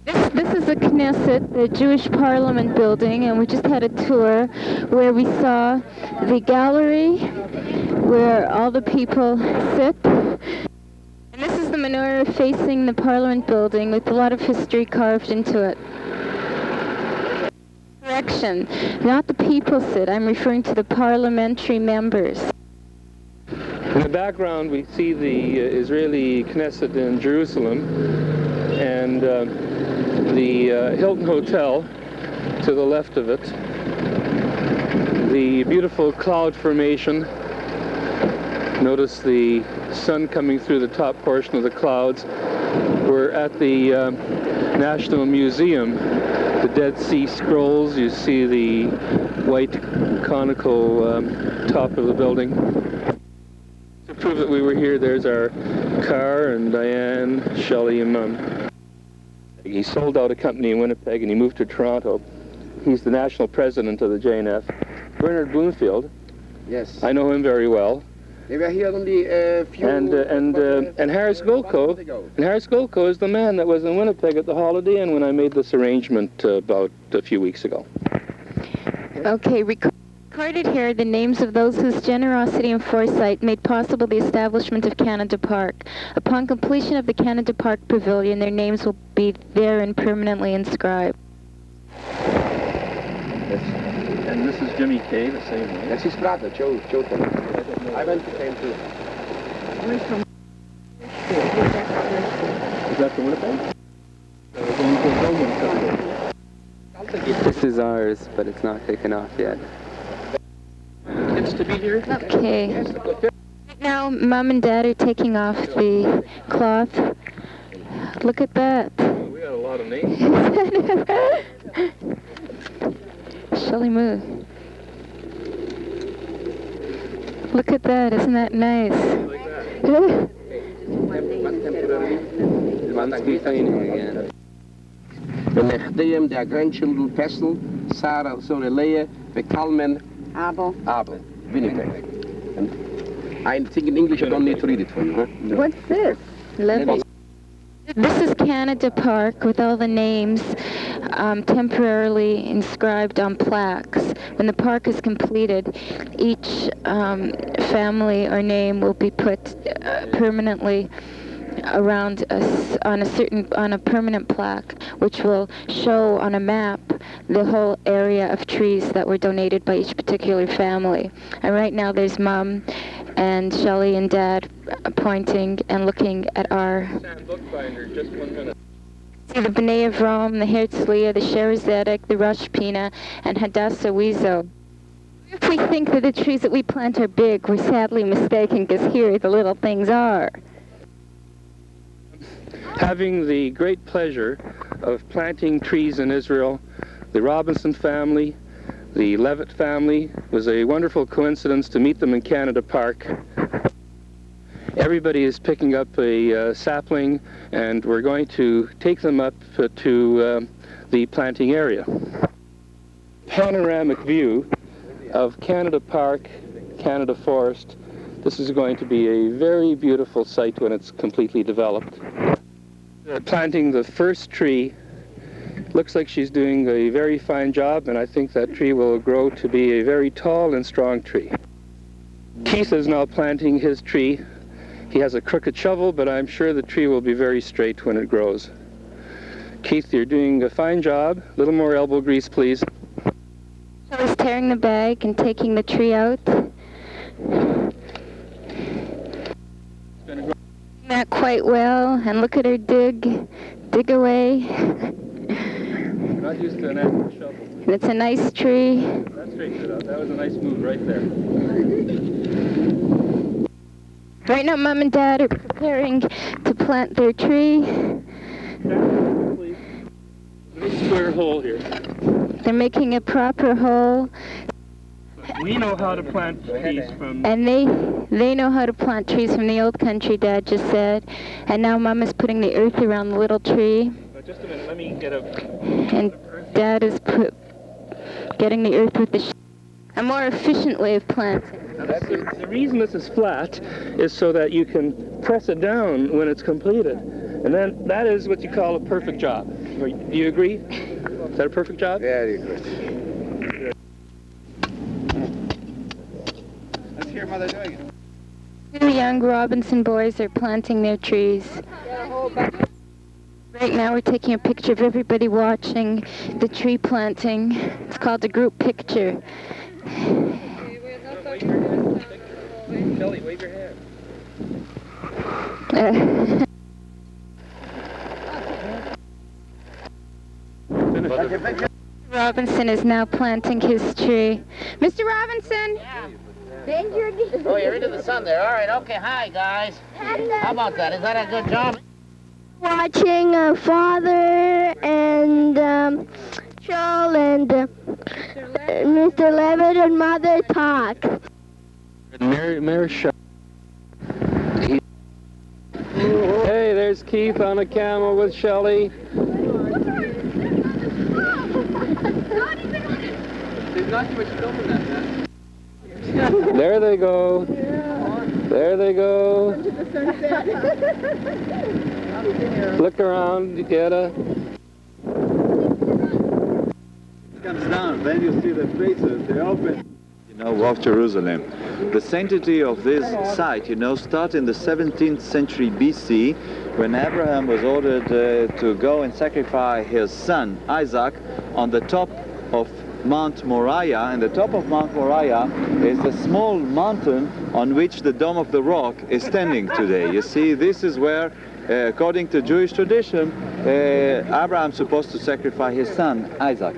This is the Knesset, the Jewish Parliament building, and we just had a tour where we saw the gallery where all the people sit. And this is the menorah facing the Parliament building with a lot of history carved into it. Correction, not the people sit, I'm referring to the parliamentary members. In the background, we see the Israeli Knesset in Jerusalem, and the Hilton Hotel to the left of it. The beautiful cloud formation. Notice the sun coming through the top portion of the clouds. We're at the National Museum, the Dead Sea Scrolls. You see the white conical top of the building. To prove that we were here, there's our car and Diane, Shelley, and Mum. He sold out a company in Winnipeg and he moved to Toronto. He's the national president of the JNF. Bernard Bloomfield. Yes. I know him very well. They were here on the And Harris Golko. And Harris Golko is the man that was in Winnipeg at the Holiday Inn when I made this arrangement about a few weeks ago. Okay, recorded here the names of those whose generosity and foresight made possible the establishment of Canada Park. Upon completion of the Canada Park Pavilion, their names will be therein permanently inscribed. And this is Jimmy Kay, the same way. That's his brother, Joe. I went to him too. Is that the Winnipeg? This is ours, but it's not taken off yet. Kids to be here? Okay. Right now, Mom and Dad are taking off the cloth. Look at that. We got a lot of names. Shelley, move. Look at that, isn't that nice? De Nechteum, their grandchildren, Pestel, Sarah, Sorelea, Bekalmen, Abel. Winnipeg. And I think in English I don't need to read it for you, huh? What's this? Lovely. This is Canada Park with all the names temporarily inscribed on plaques. When the park is completed, each family or name will be put permanently around on a permanent plaque, which will show on a map the whole area of trees that were donated by each particular family. And right now there's Mom and Shelley and Dad pointing and looking at our Bookbinder, just 1 minute. See the B'nai Avram, the Herzliya, the Sherazedek, the Rosh Pina, and Hadassah Wezo. If we think that the trees that we plant are big, we're sadly mistaken, because here the little things are. Having the great pleasure of planting trees in Israel, the Robinson family, the Levitt family, it was a wonderful coincidence to meet them in Canada Park. Everybody is picking up a sapling, and we're going to take them up to the planting area. Panoramic view of Canada Park, Canada Forest. This is going to be a very beautiful site when it's completely developed. Planting the first tree. Looks like she's doing a very fine job, and I think that tree will grow to be a very tall and strong tree. Keith is now planting his tree. He has a crooked shovel, but I'm sure the tree will be very straight when it grows. Keith, you're doing a fine job. A little more elbow grease, please. Shelley's tearing the bag and taking the tree out. That quite well, and look at her dig away. Not used to an actual shovel. And it's a nice tree. That straightened it out. That was a nice move right there. Right now, Mom and Dad are preparing to plant their tree. Nice square hole here. They're making a proper hole. We know how to plant trees from... And they know how to plant trees from the old country, Dad just said. And now Mom is putting the earth around the little tree. Just a minute, let me get a... And Dad is getting the earth with a more efficient way of planting. The reason this is flat is so that you can press it down when it's completed. And then that is what you call a perfect job. Do you agree? Is that a perfect job? Very good. Let's hear Mother doing it. The young Robinson boys are planting their trees. Right now we're taking a picture of everybody watching the tree planting. It's called a group picture. Shelley, wave your hand. Robinson is now planting his tree. Mr. Robinson? Yeah. Oh, you're into the sun there. All right, okay. Hi, guys. How about that? Is that a good job? Watching Father and Joel and Mr. Levitt and Mother talk. Mary Shaw. Hey, there's Keith on a camel with Shelley. There they go. There they go. Look around, Yetta. Comes down, then you see the faces, they open. Of Jerusalem. The sanctity of this site, starts in the 17th century BC, when Abraham was ordered to go and sacrifice his son Isaac on the top of Mount Moriah. And the top of Mount Moriah is a small mountain on which the Dome of the Rock is standing today. You see, this is where, according to Jewish tradition, Abraham's supposed to sacrifice his son Isaac.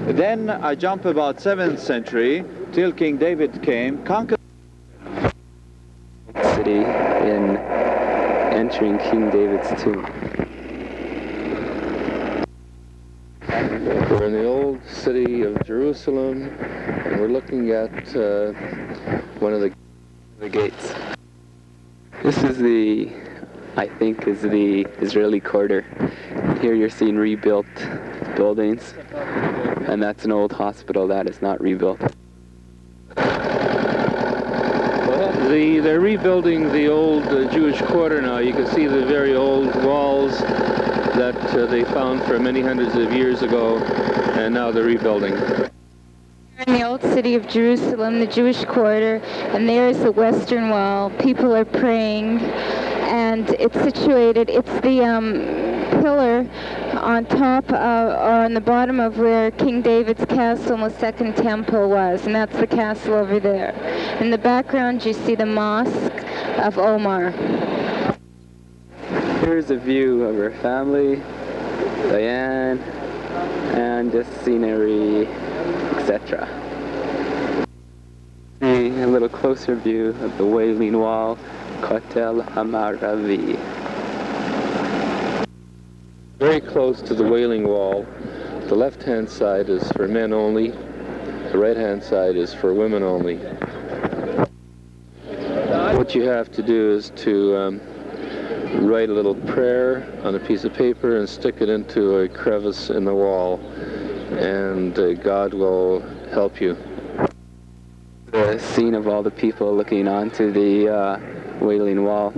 Then I jump about 7th century till King David came, conquered city in entering King David's tomb. We're in the old city of Jerusalem, and we're looking at one of the gates. This is I think is the Israeli quarter. Here you're seeing rebuilt buildings, and that's an old hospital that is not rebuilt. They're rebuilding the old Jewish quarter now. You can see the very old walls that they found from many hundreds of years ago, and now they're rebuilding. In the old city of Jerusalem, the Jewish quarter, and there's the Western Wall. People are praying, and it's situated, it's the pillar on top or on the bottom of where King David's castle in the Second Temple was, and that's the castle over there. In the background you see the Mosque of Omar. Here's a view of her family, Diane, and just scenery, etc. A little closer view of the Wailing Wall, Kotel Hamaravi. Very close to the Wailing Wall. The left-hand side is for men only. The right-hand side is for women only. What you have to do is to write a little prayer on a piece of paper and stick it into a crevice in the wall, and God will help you. The scene of all the people looking onto the Wailing Wall.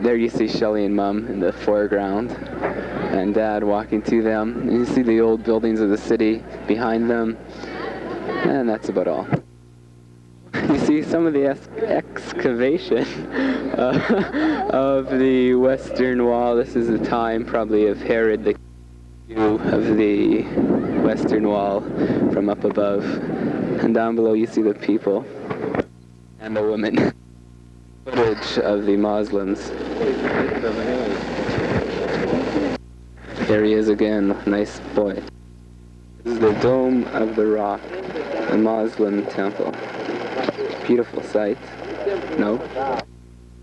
There you see Shelley and Mum in the foreground, and Dad walking to them. And you see the old buildings of the city behind them, and that's about all. You see some of the excavation of the Western Wall. This is the time probably of Herod, the view of the Western Wall from up above. And down below you see the people and the women. Footage of the Muslims. There he is again, nice boy. This is the Dome of the Rock, the Muslim temple. Beautiful sight. No?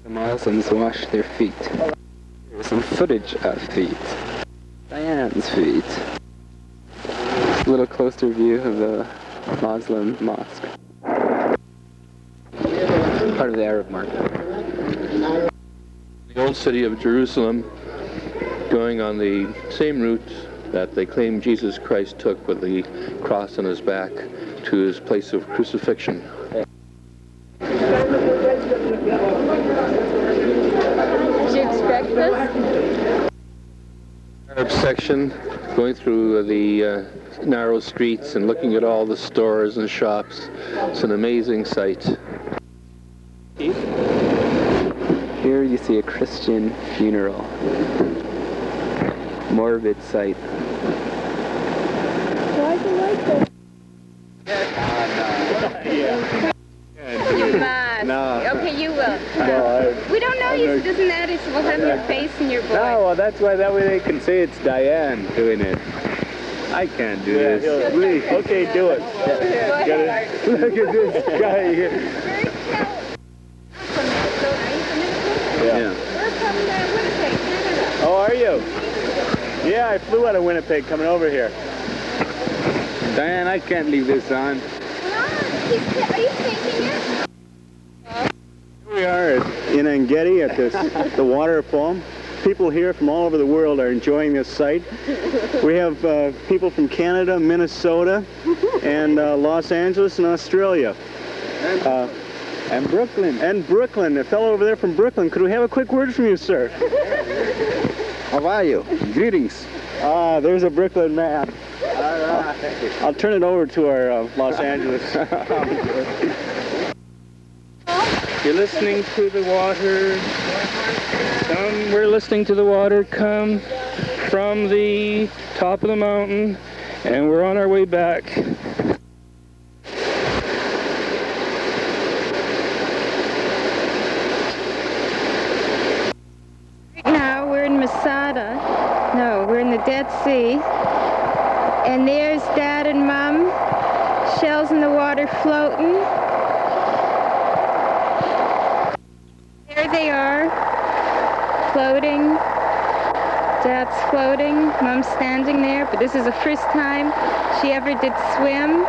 The Muslims wash their feet. Here's some footage of feet. Diane's feet. A little closer view of the Muslim mosque. Part of the Arab market. The old city of Jerusalem, going on the same route that they claim Jesus Christ took with the cross on his back to his place of crucifixion. Did you expect this? Arab section, going through the narrow streets and looking at all the stores and shops. It's an amazing sight. Here you see a Christian funeral. Morbid sight. Why do you like this? You must. No. Okay, you will. No, We don't know you, so it doesn't matter, so we'll have your face and your voice. No, well, that's why that way they can say it's Diane doing it. I can't do this. Please. Okay, do it. Look at this guy here. Yeah. We're from Winnipeg, Canada. Oh, are you? Yeah, I flew out of Winnipeg coming over here. Diane, I can't leave this on. Are you taking it? Here we are in Engedi at the water foam. People here from all over the world are enjoying this site. We have people from Canada, Minnesota, and Los Angeles and Australia. And Brooklyn. And Brooklyn. A fellow over there from Brooklyn. Could we have a quick word from you, sir? How are you? Greetings. Ah, there's a Brooklyn man. All right. I'll turn it over to our Los Angeles. You're listening to the water. We're listening to the water come from the top of the mountain, and we're on our way back. Right now we're in Masada. No, we're in the Dead Sea. And there's Dad and Mom. Shells in the water floating. There they are, floating, Dad's floating, Mom's standing there, but this is the first time she ever did swim.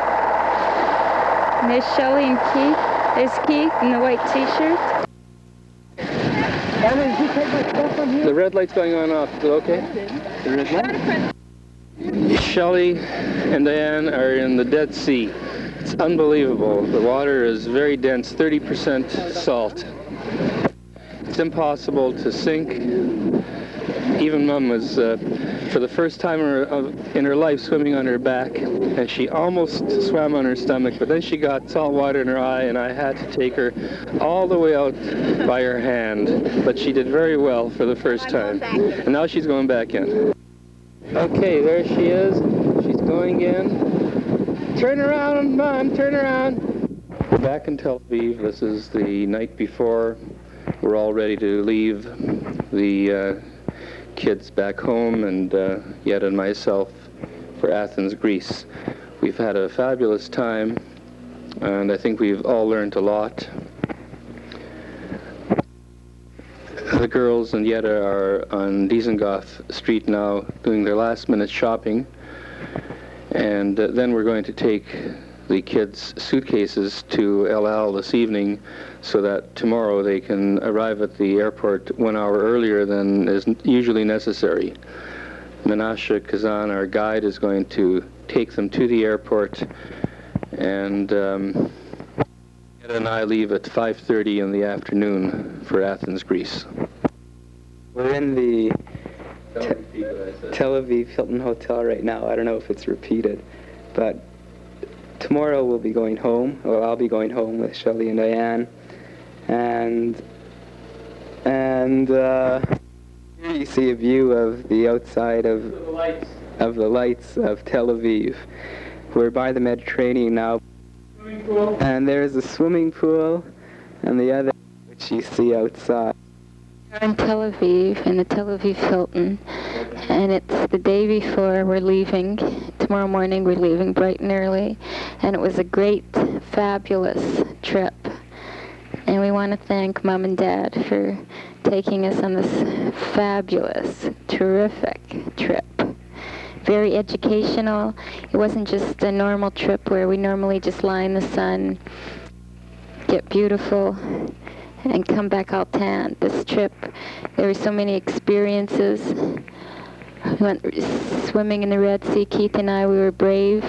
And there's Shelley and Keith. There's Keith in the white t-shirt. The red light's going on and off. Is it okay? The red light? Shelley and Diane are in the Dead Sea. It's unbelievable. The water is very dense, 30% salt. It's impossible to sink. Even Mum was, for the first time in her life, swimming on her back, and she almost swam on her stomach, but then she got salt water in her eye, and I had to take her all the way out by her hand. But she did very well for the first time. And now she's going back in. Okay, there she is. She's going in. Turn around, Mom, turn around. We're back in Tel Aviv. This is the night before. We're all ready to leave the kids back home, and Yetta and myself for Athens, Greece. We've had a fabulous time, and I think we've all learned a lot. The girls and Yetta are on Dizengoff Street now doing their last-minute shopping, and then we're going to take the kids' suitcases to El Al this evening so that tomorrow they can arrive at the airport 1 hour earlier than is usually necessary. Menashe Kazan, our guide, is going to take them to the airport, and Yetta and I leave at 5:30 in the afternoon for Athens, Greece. We're in the Tel Aviv Hilton Hotel right now. I don't know if it's repeated, but tomorrow we'll be going home. Well, I'll be going home with Shelley and Diane, and here you see a view of the outside of the lights of Tel Aviv. We're by the Mediterranean now, and there's a swimming pool, and the other which you see outside. We're in Tel Aviv, in the Tel Aviv Hilton, and it's the day before we're leaving. Tomorrow morning we're leaving bright and early, and it was a great, fabulous trip. And we want to thank Mom and Dad for taking us on this fabulous, terrific trip. Very educational. It wasn't just a normal trip where we normally just lie in the sun, get beautiful, and come back all tan. This trip, there were so many experiences. We went swimming in the Red Sea. Keith and I, we were brave,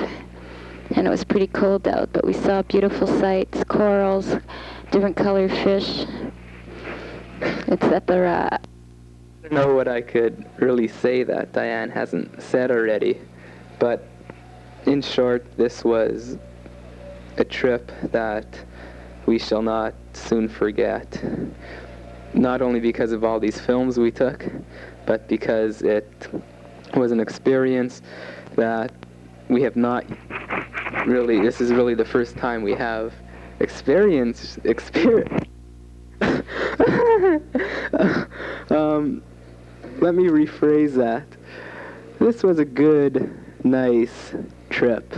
and it was pretty cold out, but we saw beautiful sights, corals, different colored fish, etc. I don't know what I could really say that Diane hasn't said already, but in short, this was a trip that we shall not soon forget. Not only because of all these films we took, but because it was an experience that we have not really, this is really the first time we have experience. Let me rephrase that. This was a good, nice trip.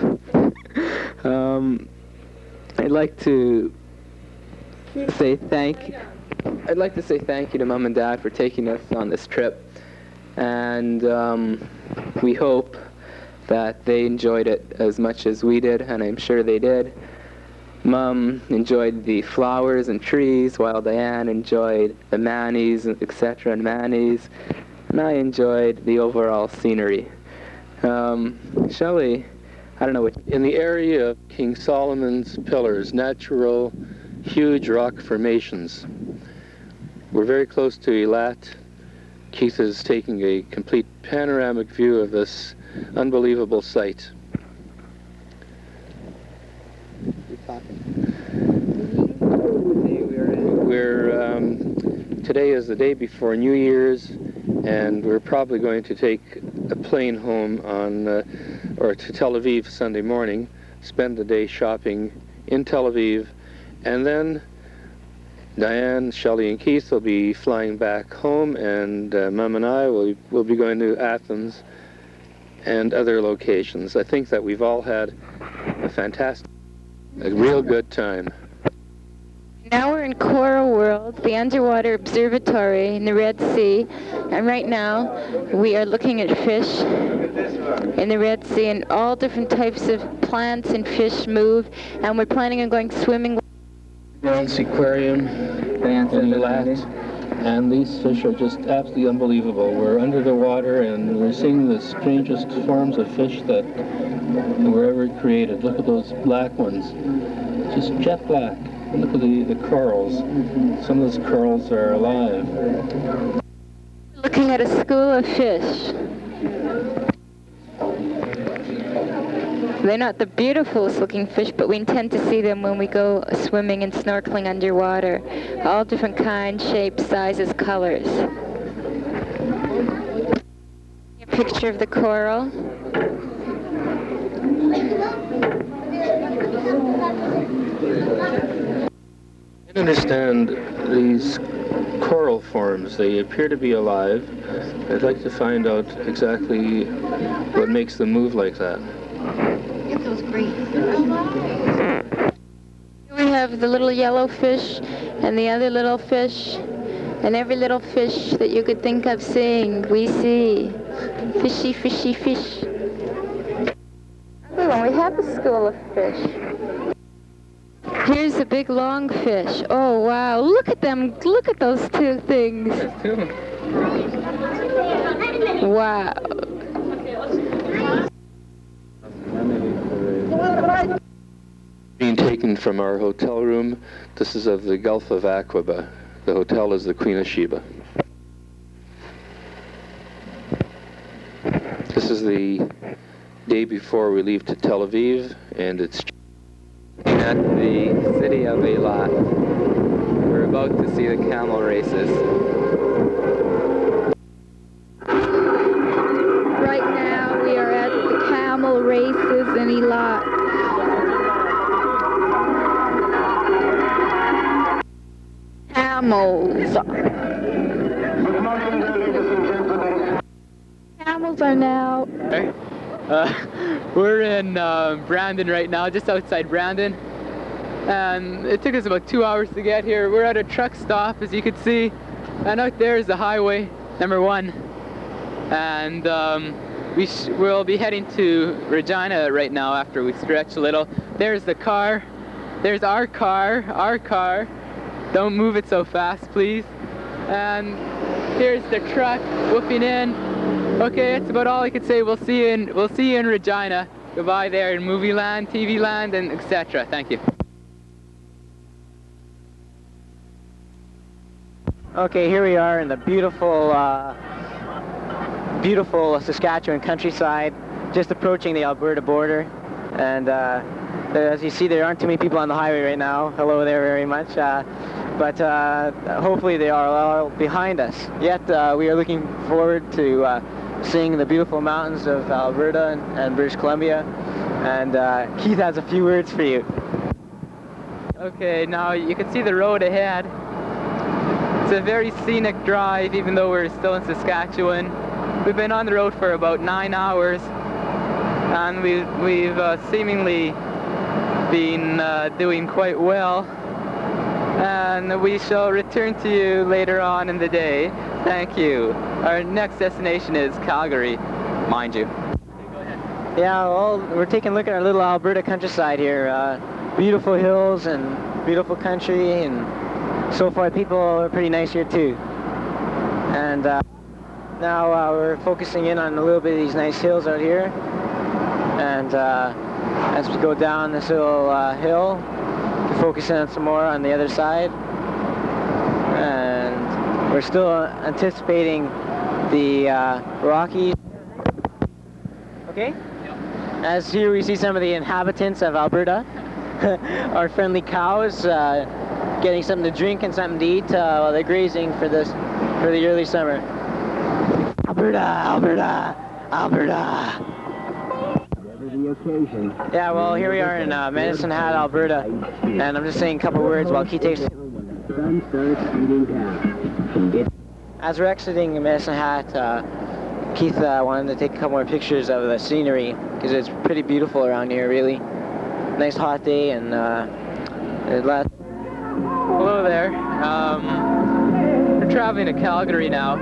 I'd like to say thank you to Mom and Dad for taking us on this trip, and we hope that they enjoyed it as much as we did, and I'm sure they did. Mom enjoyed the flowers and trees, while Diane enjoyed the manis, etc., and manis, and I enjoyed the overall scenery. Shelley, I don't know what... In the area of King Solomon's Pillars, natural, huge rock formations. We're very close to Eilat. Keith is taking a complete panoramic view of this unbelievable site. Today is the day before New Year's, and we're probably going to take a plane home or to Tel Aviv Sunday morning, spend the day shopping in Tel Aviv, and then Diane, Shelley, and Keith will be flying back home, and Mom and I will be going to Athens and other locations. I think that we've all had a real good time. Now we're in Coral World, the underwater observatory in the Red Sea, and right now we are looking at fish in the Red Sea, and all different types of plants and fish move, and we're planning on going swimming. Bronze aquarium in the left, and these fish are just absolutely unbelievable. We're under the water and we're seeing the strangest forms of fish that were ever created. Look at those black ones, just jet black. And look at the corals. Some of those corals are alive. Looking at a school of fish. They're not the beautifulest looking fish, but we intend to see them when we go swimming and snorkeling underwater. All different kinds, shapes, sizes, colors. A picture of the coral. I don't understand these coral forms. They appear to be alive. I'd like to find out exactly what makes them move like that. Get those green. We have the little yellow fish and the other little fish, and every little fish that you could think of seeing, we see. Fishy, fishy, fish. Oh, we have a school of fish. Here's a big long fish. Oh, wow. Look at them. Look at those two things. Wow. Being taken from our hotel room. This is of the Gulf of Aqaba. The hotel is the Queen of Sheba. This is the day before we leave to Tel Aviv, and it's at the city of Eilat. We're about to see the camel races. Right now we are at the camel races in Eilat. Camels. Camels are now... We're in Brandon right now, just outside Brandon. And it took us about 2 hours to get here. We're at a truck stop, as you can see. And out there is the highway, number 1. And we'll be heading to Regina right now after we stretch a little. There's the car. There's our car. Don't move it so fast, please. And here's the truck whooping in. Okay, that's about all I could say. We'll see you in Regina. Goodbye there in movie land, TV land, and etc. Thank you. Okay, here we are in the beautiful Saskatchewan countryside, just approaching the Alberta border. And as you see, there aren't too many people on the highway right now. Hello there very much. But hopefully they are all behind us. Yet we are looking forward to seeing the beautiful mountains of Alberta and British Columbia. And Keith has a few words for you. Okay, now you can see the road ahead. It's a very scenic drive, even though we're still in Saskatchewan. We've been on the road for about 9 hours, and we've seemingly been doing quite well. And we shall return to you later on in the day. Thank you. Our next destination is Calgary, mind you. Yeah, well, we're taking a look at our little Alberta countryside here. Beautiful hills and beautiful country, and so far people are pretty nice here too. And now we're focusing in on a little bit of these nice hills out here. And as we go down this little hill, we focus in on some more on the other side. And we're still anticipating the Rockies. Okay? As here we see some of the inhabitants of Alberta. Our friendly cows getting something to drink and something to eat while they're grazing for the early summer. Alberta, Alberta, Alberta. Yeah, well, here we are in Medicine Hat, Alberta, and I'm just saying a couple words while Keith takes... As we're exiting Medicine Hat, Keith wanted to take a couple more pictures of the scenery, because it's pretty beautiful around here, really. Nice hot day, and there. We're traveling to Calgary now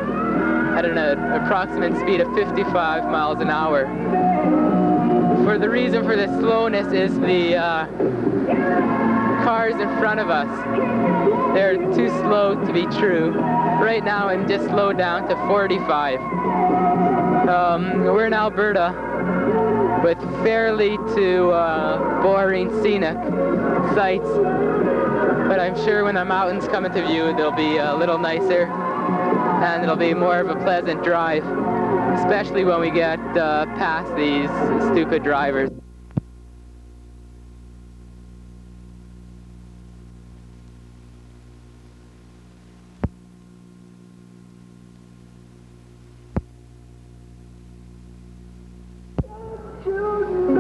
at an approximate speed of 55 miles an hour. For the reason for this slowness is the cars in front of us. They're too slow to be true. Right now I'm just slowed down to 45. We're in Alberta with fairly boring scenic sights, but I'm sure when the mountains come into view they'll be a little nicer and it'll be more of a pleasant drive, especially when we get past these stupid drivers.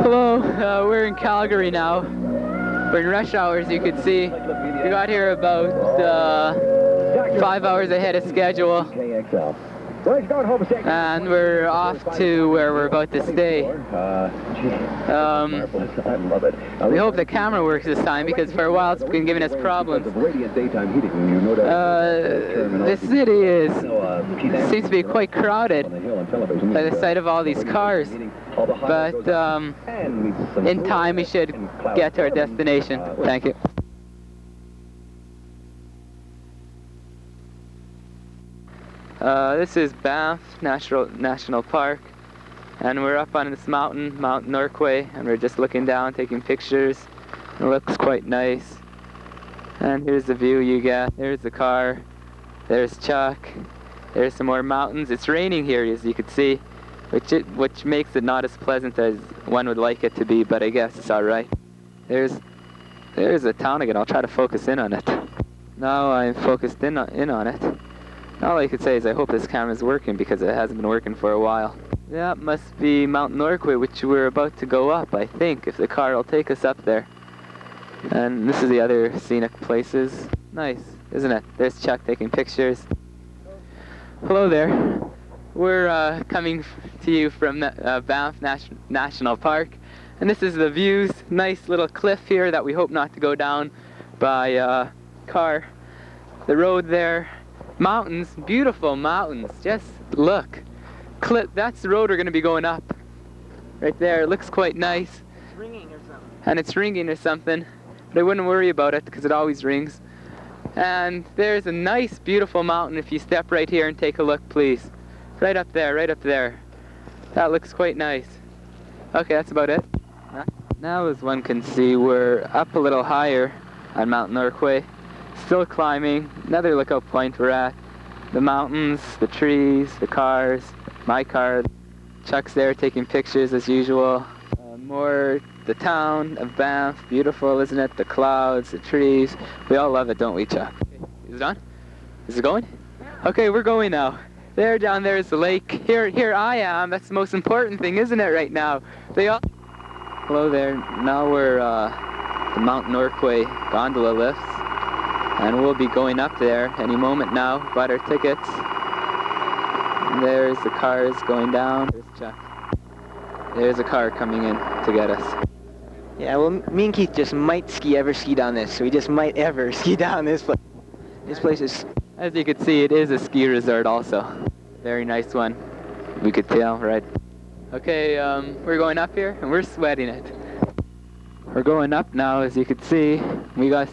Hello, we're in Calgary now. We're in rush hour, as you can see. We got here about 5 hours ahead of schedule. And we're off to where we're about to stay. We hope the camera works this time because for a while it's been giving us problems. This city seems to be quite crowded by the sight of all these cars. But in time we should get to our destination. Thank you. This is Banff National Park, and we're up on this mountain, Mount Norquay, and we're just looking down, taking pictures. It looks quite nice. And here's the view you get. There's the car. There's Chuck. There's some more mountains. It's raining here, as you can see, which makes it not as pleasant as one would like it to be, but I guess it's all right. There's a town again. I'll try to focus in on it. Now I'm focused in on it. All I could say is I hope this camera's working because it hasn't been working for a while. That must be Mount Norquay, which we're about to go up, I think, if the car will take us up there. And this is the other scenic places. Nice, isn't it? There's Chuck taking pictures. Hello there. We're coming to you from Banff National Park. And this is the views. Nice little cliff here that we hope not to go down by car. The road there. Mountains, beautiful mountains. Just look. That's the road we're going to be going up. Right there. It looks quite nice. It's ringing or something. And it's ringing or something. But I wouldn't worry about it because it always rings. And there's a nice, beautiful mountain if you step right here and take a look, please. Right up there, right up there. That looks quite nice. Okay, that's about it. Now, as one can see, we're up a little higher on Mount Norquay. Still climbing. Another lookout point we're at. The mountains, the trees, the cars, my car. Chuck's there taking pictures as usual. More the town of Banff. Beautiful, isn't it? The clouds, the trees. We all love it, don't we, Chuck? Is it on? Is it going? Okay, we're going now. There, down there is the lake. Here I am. That's the most important thing, isn't it, right now? Hello there. Now we're the Mount Norquay gondola lifts. And we'll be going up there any moment now. Bought our tickets. And there's the cars going down. There's Chuck. There's a car coming in to get us. Yeah, well, me and Keith just might ever ski down this. So we just might ever ski down this place. This place is... As you can see, it is a ski resort also. Very nice one. We could tell, right? Okay, we're going up here and we're sweating it. We're going up now, as you can see. We got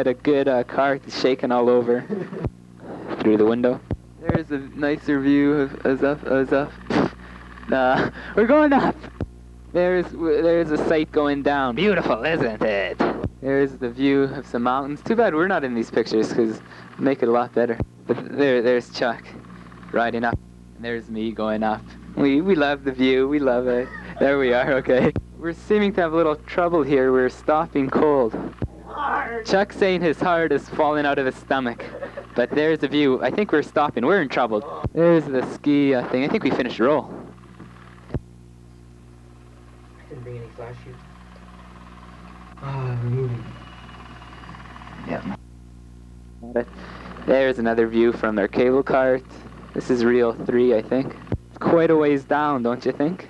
a good car shaking all over through the window. There's a nicer view of we're going up. There's a sight going down. Beautiful, isn't it? There's the view of some mountains. Too bad we're not in these pictures because make it a lot better. But there's Chuck riding up. And there's me going up. We love the view. We love it. There we are. Okay. We're seeming to have a little trouble here. We're stopping cold. Chuck's saying his heart is falling out of his stomach. But there's the view. I think we're stopping. We're in trouble. There's the ski thing. I think we finished the roll. I didn't bring any flash shoes. I'm moving. Yeah. There's another view from their cable cart. This is reel 3, I think. It's quite a ways down, don't you think?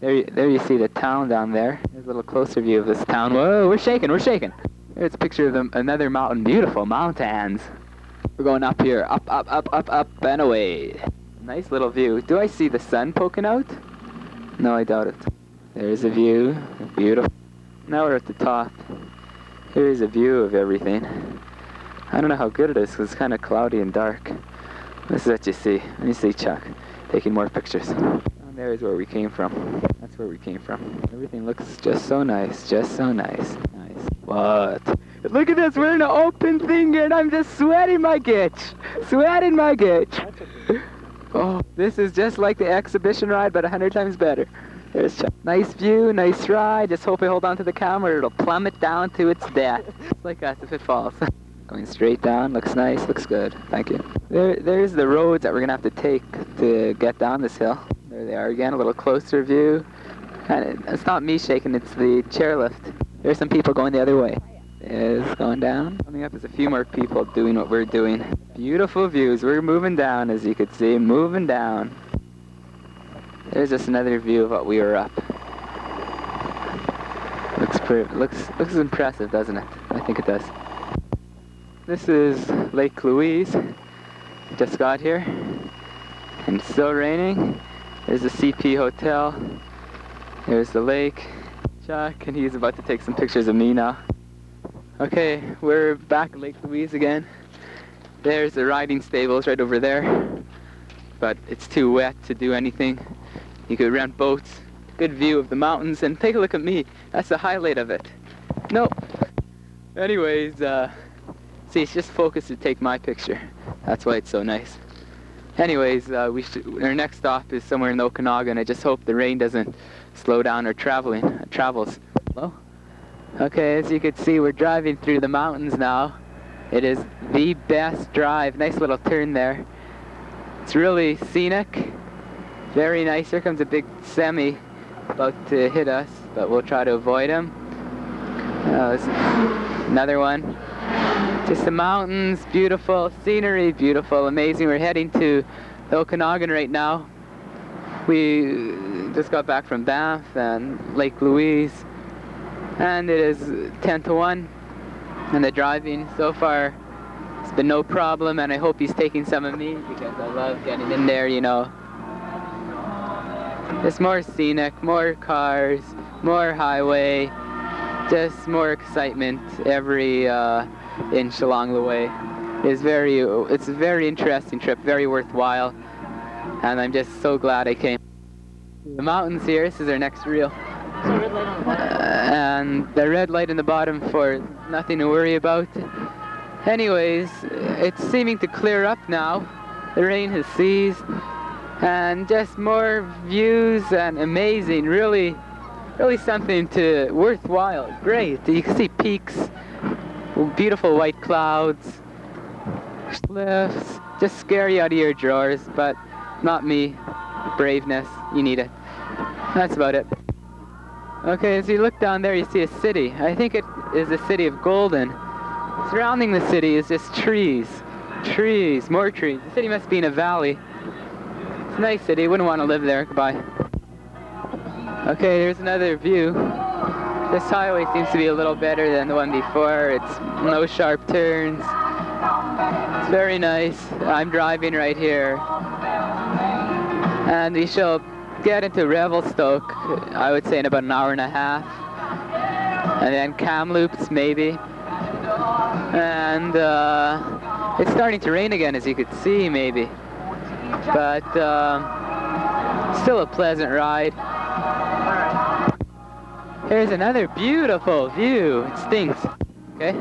There you see the town down there. There's a little closer view of this town. Whoa, we're shaking, we're shaking. Here's a picture of another mountain. Beautiful mountains. We're going up here. Up, up, up, up, up, and away. Nice little view. Do I see the sun poking out? No, I doubt it. There's a view. Beautiful. Now we're at the top. Here's a view of everything. I don't know how good it is because it's kind of cloudy and dark. This is what you see. Let me see Chuck taking more pictures. And there's where we came from. That's where we came from. Everything looks just so nice. Just so nice. Nice. What? Look at this. We're in an open thing here and I'm just sweating my gitch. Sweating my gitch. Oh, this is just like the exhibition ride, but 100 times better. There's Chuck. Nice view, nice ride. Just hope I hold on to the camera. It'll plummet down to its death. It's like us if it falls. Going straight down. Looks nice. Looks good. Thank you. There's the roads that we're going to have to take to get down this hill. There they are again. A little closer view. And it's not me shaking. It's the chairlift. There's some people going the other way. Is going down. Coming up is a few more people doing what we're doing. Beautiful views. We're moving down, as you could see. Moving down. There's just another view of what we were up. Looks impressive, doesn't it? I think it does. This is Lake Louise. Just got here. And it's still raining. There's the CP Hotel. There's the lake. Chuck, and he's about to take some pictures of me now. Okay, we're back at Lake Louise again. There's the riding stables right over there. But it's too wet to do anything. You could rent boats. Good view of the mountains. And take a look at me. That's the highlight of it. Nope. Anyways, see, it's just focused to take my picture. That's why it's so nice. Anyways, our next stop is somewhere in the Okanagan. I just hope the rain doesn't slow down our travels. Hello? Okay, as you can see, we're driving through the mountains now. It is the best drive. Nice little turn there. It's really scenic. Very nice. Here comes a big semi about to hit us, but we'll try to avoid him. Another one. Just the mountains, beautiful scenery, beautiful, amazing. We're heading to the Okanagan right now. We just got back from Banff and Lake Louise, and it is 10 to 1. And the driving so far, it's been no problem, and I hope he's taking some of me because I love getting in there, you know. It's more scenic, more cars, more highway, just more excitement every inch along the way. It's a very interesting trip, very worthwhile, and I'm just so glad I came. The mountains here, this is our next reel. And the red light in the bottom for nothing to worry about. Anyways, it's seeming to clear up now. The rain has ceased, and just more views and amazing, really something worthwhile. Great, you can see peaks, beautiful white clouds, cliffs, just scare you out of your drawers, but not me. Braveness, you need it. That's about it. Okay, as you look down there, you see a city. I think it is the city of Golden. Surrounding the city is just trees. Trees, more trees. The city must be in a valley. It's a nice city, wouldn't want to live there. Goodbye. Okay, there's another view. This highway seems to be a little better than the one before. It's no sharp turns. It's very nice. I'm driving right here. And we shall get into Revelstoke, I would say in about an hour and a half. And then Kamloops, maybe. And it's starting to rain again, as you could see, maybe. But still a pleasant ride. Here's another beautiful view. It stinks. Okay.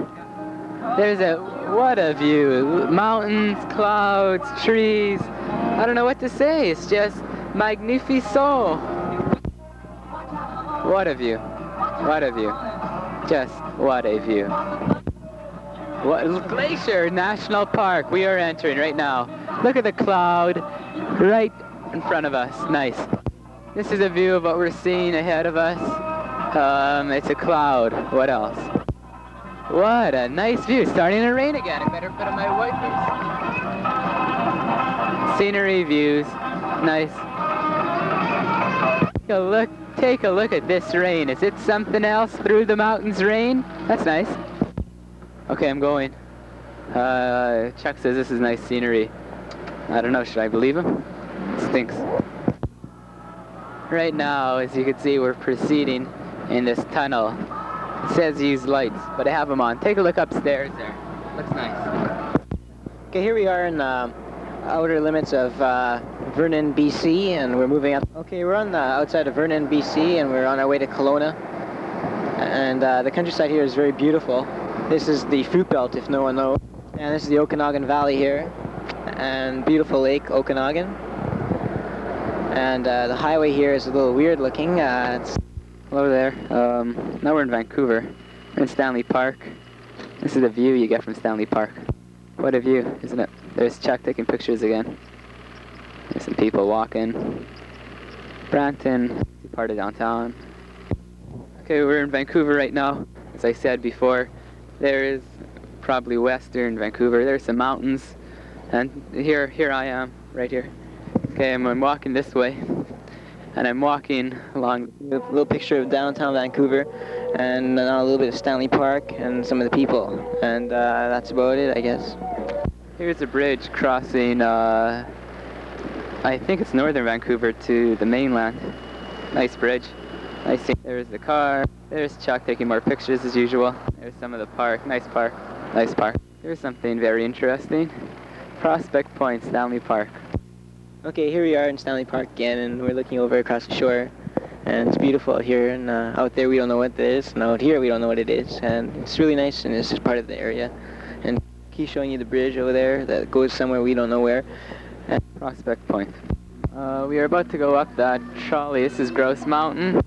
What a view. Mountains, clouds, trees. I don't know what to say. It's just magnifico. What a view. What a view. Just what a view. Glacier National Park. We are entering right now. Look at the cloud right in front of us. Nice. This is a view of what we're seeing ahead of us. It's a cloud. What else? What a nice view. It's starting to rain again. I better put on my wipers. Scenery, views. Nice. Take a look at this rain. Is it something else through the mountains rain? That's nice. Okay, I'm going. Chuck says this is nice scenery. I don't know, should I believe him? It stinks. Right now, as you can see, we're proceeding in this tunnel. It says use lights, but I have them on. Take a look upstairs there. Looks nice. Okay, here we are in the outer limits of Vernon, BC, and we're moving up. Okay, we're on the outside of Vernon, BC, and we're on our way to Kelowna. And the countryside here is very beautiful. This is the fruit belt, if no one knows. And this is the Okanagan Valley here, and beautiful lake, Okanagan. And the highway here is a little weird looking. It's Hello there. Now we're in Vancouver. We're in Stanley Park. This is the view you get from Stanley Park. What a view, isn't it? There's Chuck taking pictures again. There's some people walking. Brampton, part of downtown. Okay, we're in Vancouver right now. As I said before, there is probably western Vancouver. There's some mountains, and here I am, right here. Okay, I'm walking this way, and I'm walking along a little picture of downtown Vancouver, and now a little bit of Stanley Park and some of the people, and that's about it, I guess. Here's a bridge crossing, I think it's northern Vancouver to the mainland. Nice bridge. Nice. There's the car. There's Chuck taking more pictures as usual. There's some of the park. Nice park. Nice park. Here's something very interesting. Prospect Point, Stanley Park. Okay, here we are in Stanley Park again, and we're looking over across the shore. And it's beautiful out here, and out there we don't know what it is, and out here we don't know what it is. And it's really nice, and it's just part of the area. And he's showing you the bridge over there that goes somewhere we don't know where. And Prospect Point. We are about to go up that trolley. This is Grouse Mountain.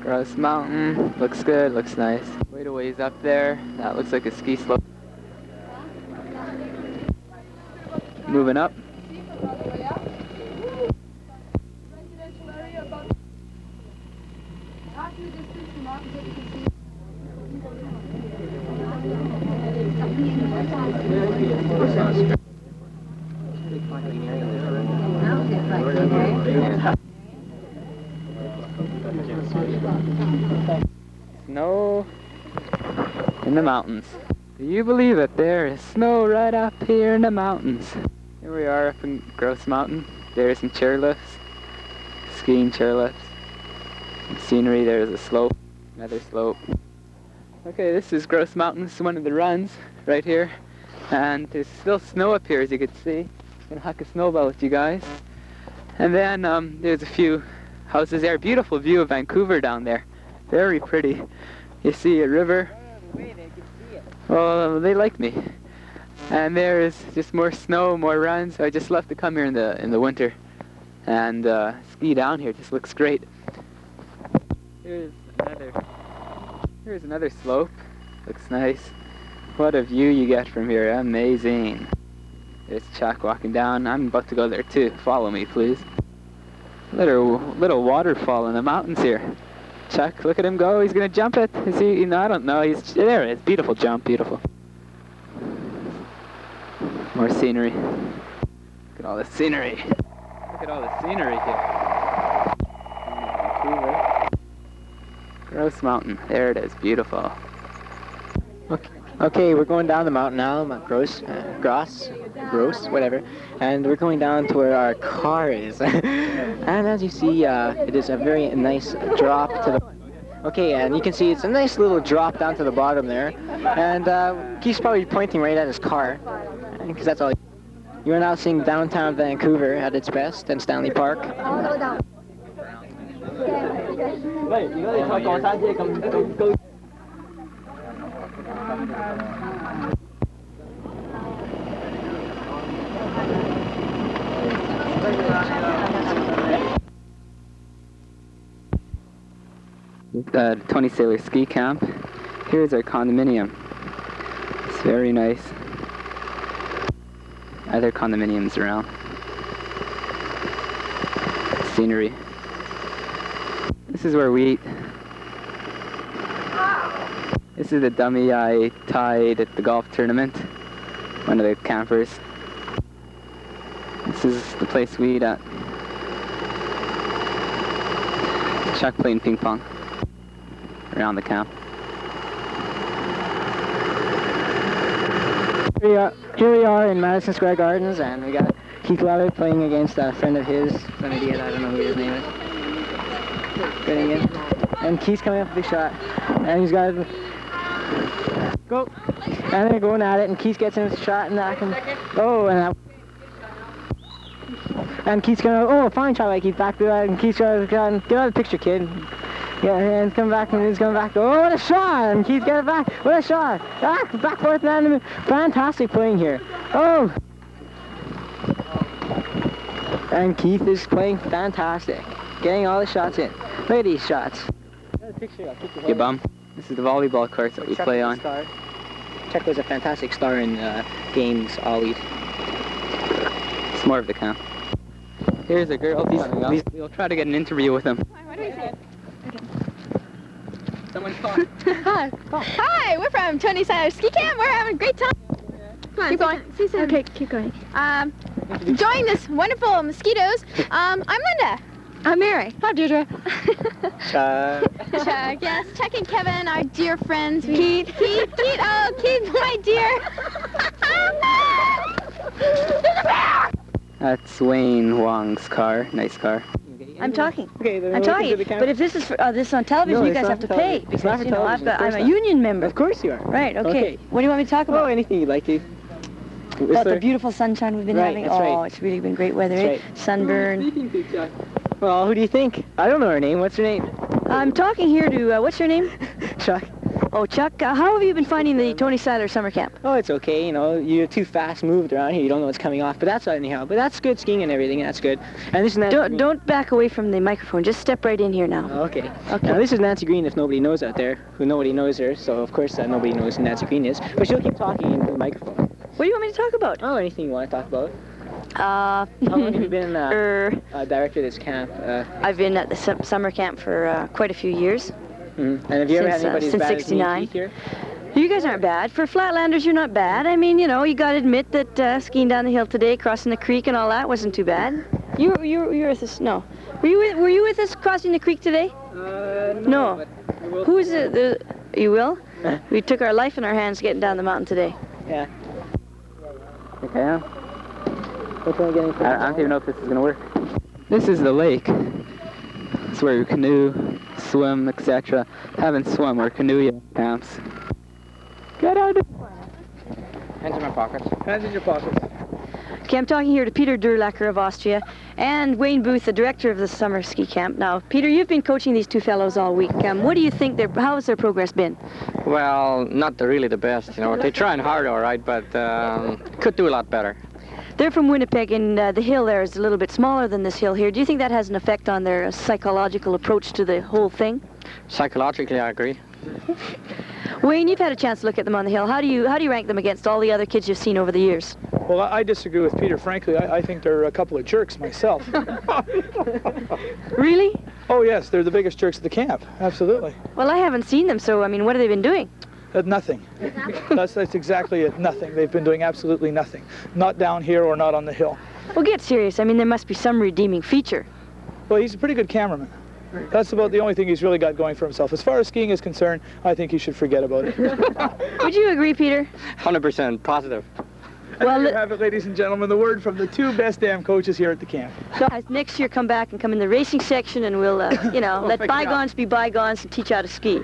Grouse Mountain. Looks good, looks nice. Wait a ways up there. That looks like a ski slope. Moving up. Snow in the mountains. Do you believe it? There is snow right up here in the mountains. Here we are up in Grouse Mountain. There's some chairlifts, skiing chairlifts. Scenery, there's a slope, another slope. Okay, this is Grouse Mountain. This is one of the runs right here. And there's still snow up here, as you can see. I'm gonna huck a snowball with you guys. And then there's a few houses there. Beautiful view of Vancouver down there. Very pretty. You see a river. Well, they like me. And there's just more snow, more runs. I just love to come here in the winter and ski down here. It just looks great. Here's another slope. Looks nice. What a view you get from here. Amazing. There's Chuck walking down. I'm about to go there too. Follow me, please. Little waterfall in the mountains here. Chuck, look at him go. He's gonna jump it. Is he? No, I don't know. He's there. It's beautiful jump. Beautiful. More scenery. Look at all the scenery. Look at all the scenery here. Vancouver. Grouse Mountain. There it is. Beautiful. Okay, we're going down the mountain now, Gross, whatever. And we're going down to where our car is. And as you see, it is a very nice drop to the... Okay, and you can see it's a nice little drop down to the bottom there. And he's probably pointing right at his car, because that's all. You are now seeing downtown Vancouver at its best, and Stanley Park. Tony Sailor Ski Camp. Here's our condominium. It's very nice. Other condominiums around. Scenery. This is where we eat. This is the dummy I tied at the golf tournament. One of the campers. This is the place we eat at. Chuck playing ping pong around the camp. Here we are in Madison Square Gardens, and we got Keith Weller playing against a friend of his, I don't know who his name is. Getting in. And Keith's coming up with a big shot. And he's got to go. And they're going at it, and Keith gets in his shot, and I can, and Keith's gonna, fine shot by Keith, back to that, and Keith's gonna, get out of the picture, kid. Yeah, and he's coming back, oh, what a shot, and Keith got it back, what a shot, back forth, man, fantastic playing here, oh. And Keith is playing fantastic, getting all the shots in. Look at these shots. Hey, bum. This is the volleyball court that we play on. Czech was a fantastic star in games always. It's more of the camp. Here's a girl coming up. We'll try to get an interview with him. What do we say? Someone's calling. Hi. Hi, we're from Tony Siler Ski Camp. We're having a great time. Keep going. Okay, keep going. Enjoying this wonderful mosquitoes. I'm Linda. I'm Mary. Hi, Deirdre. Chuck. Chuck, yes. Chuck and Kevin, our dear friends. Keith. Oh, Keith, my dear. There's a bear! That's Wayne Wong's car. Nice car. I'm talking. Okay, I'm talking. But if this is for, this is on television, No, you it's guys not have to for pay. television. It's not for television, of course I'm a not. union member. Of course you are. Right, okay. What do you want me to talk about? Oh, anything you'd like to. About the beautiful sunshine we've been Right, having. that's right. Oh, it's really been great weather, That's eh? Sunburn. Well, who do you think? I don't know her name. What's her name? I'm talking here to, what's your name? Chuck. Oh, Chuck, how have you been finding the Tony Siler summer camp? Oh, it's okay. You know, you're too fast moved around here. You don't know what's coming off. But that's anyhow. But that's good skiing and everything. That's good. And this is Nancy Don't back away from the microphone. Just step right in here now. Okay. Now, this is Nancy Green, if nobody knows out there, who nobody knows her. So, of course, nobody knows who Nancy Green is. But she'll keep talking into the microphone. What do you want me to talk about? Oh, anything you want to talk about. How long have you been director of this camp? I've been at the summer camp for quite a few years. Mm-hmm. And have you ever had anybody as since bad as me and 69. Keith here? You guys aren't bad. For Flatlanders, you're not bad. I mean, you know, you got to admit that skiing down the hill today, crossing the creek and all that wasn't too bad. You were with us? No. Were you with us crossing the creek today? No. Who is it? You will? We took our life in our hands getting down the mountain today. Yeah. Okay. I don't even know if this is going to work. This is the lake. It's where you canoe, swim, etc. Haven't swum or canoe yet camps. Get out of Hands in my pockets. Hands in your pockets. Okay, I'm talking here to Peter Durlacher of Austria and Wayne Booth, the director of the summer ski camp. Now, Peter, you've been coaching these two fellows all week. What do you think, how has their progress been? Well, not really the best, you know. They're trying hard, all right, but could do a lot better. They're from Winnipeg, and the hill there is a little bit smaller than this hill here. Do you think that has an effect on their psychological approach to the whole thing? Psychologically, I agree. Wayne, you've had a chance to look at them on the hill. How do you rank them against all the other kids you've seen over the years? Well, I disagree with Peter, frankly. I think they're a couple of jerks myself. Really? Oh, yes, they're the biggest jerks at the camp, absolutely. Well, I haven't seen them, so, I mean, what have they been doing? Nothing. That's exactly it, nothing. They've been doing absolutely nothing. Not down here or not on the hill. Well, get serious. I mean, there must be some redeeming feature. Well, he's a pretty good cameraman. That's about the only thing he's really got going for himself. As far as skiing is concerned, I think he should forget about it. Would you agree, Peter? 100% positive. And there you have it, ladies and gentlemen, the word from the two best damn coaches here at the camp. So next year, come back and come in the racing section, and we'll, you know, let bygones be bygones and teach you how to ski.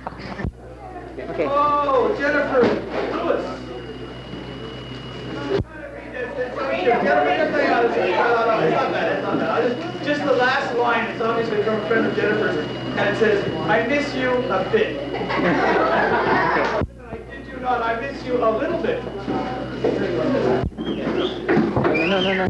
Okay. Oh, Jennifer Lewis. Just the last line, it's obviously from a friend of Jennifer's, and it says, I miss you a bit. I kid you not, I miss you a little bit. No.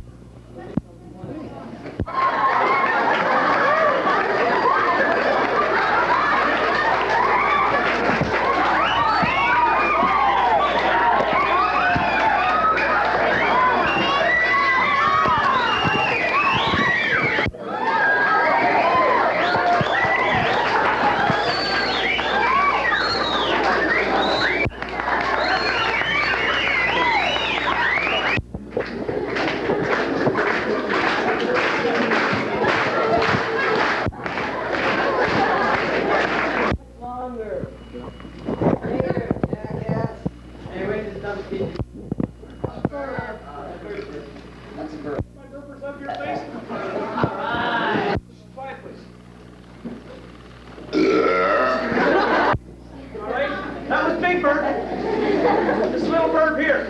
This little bird here.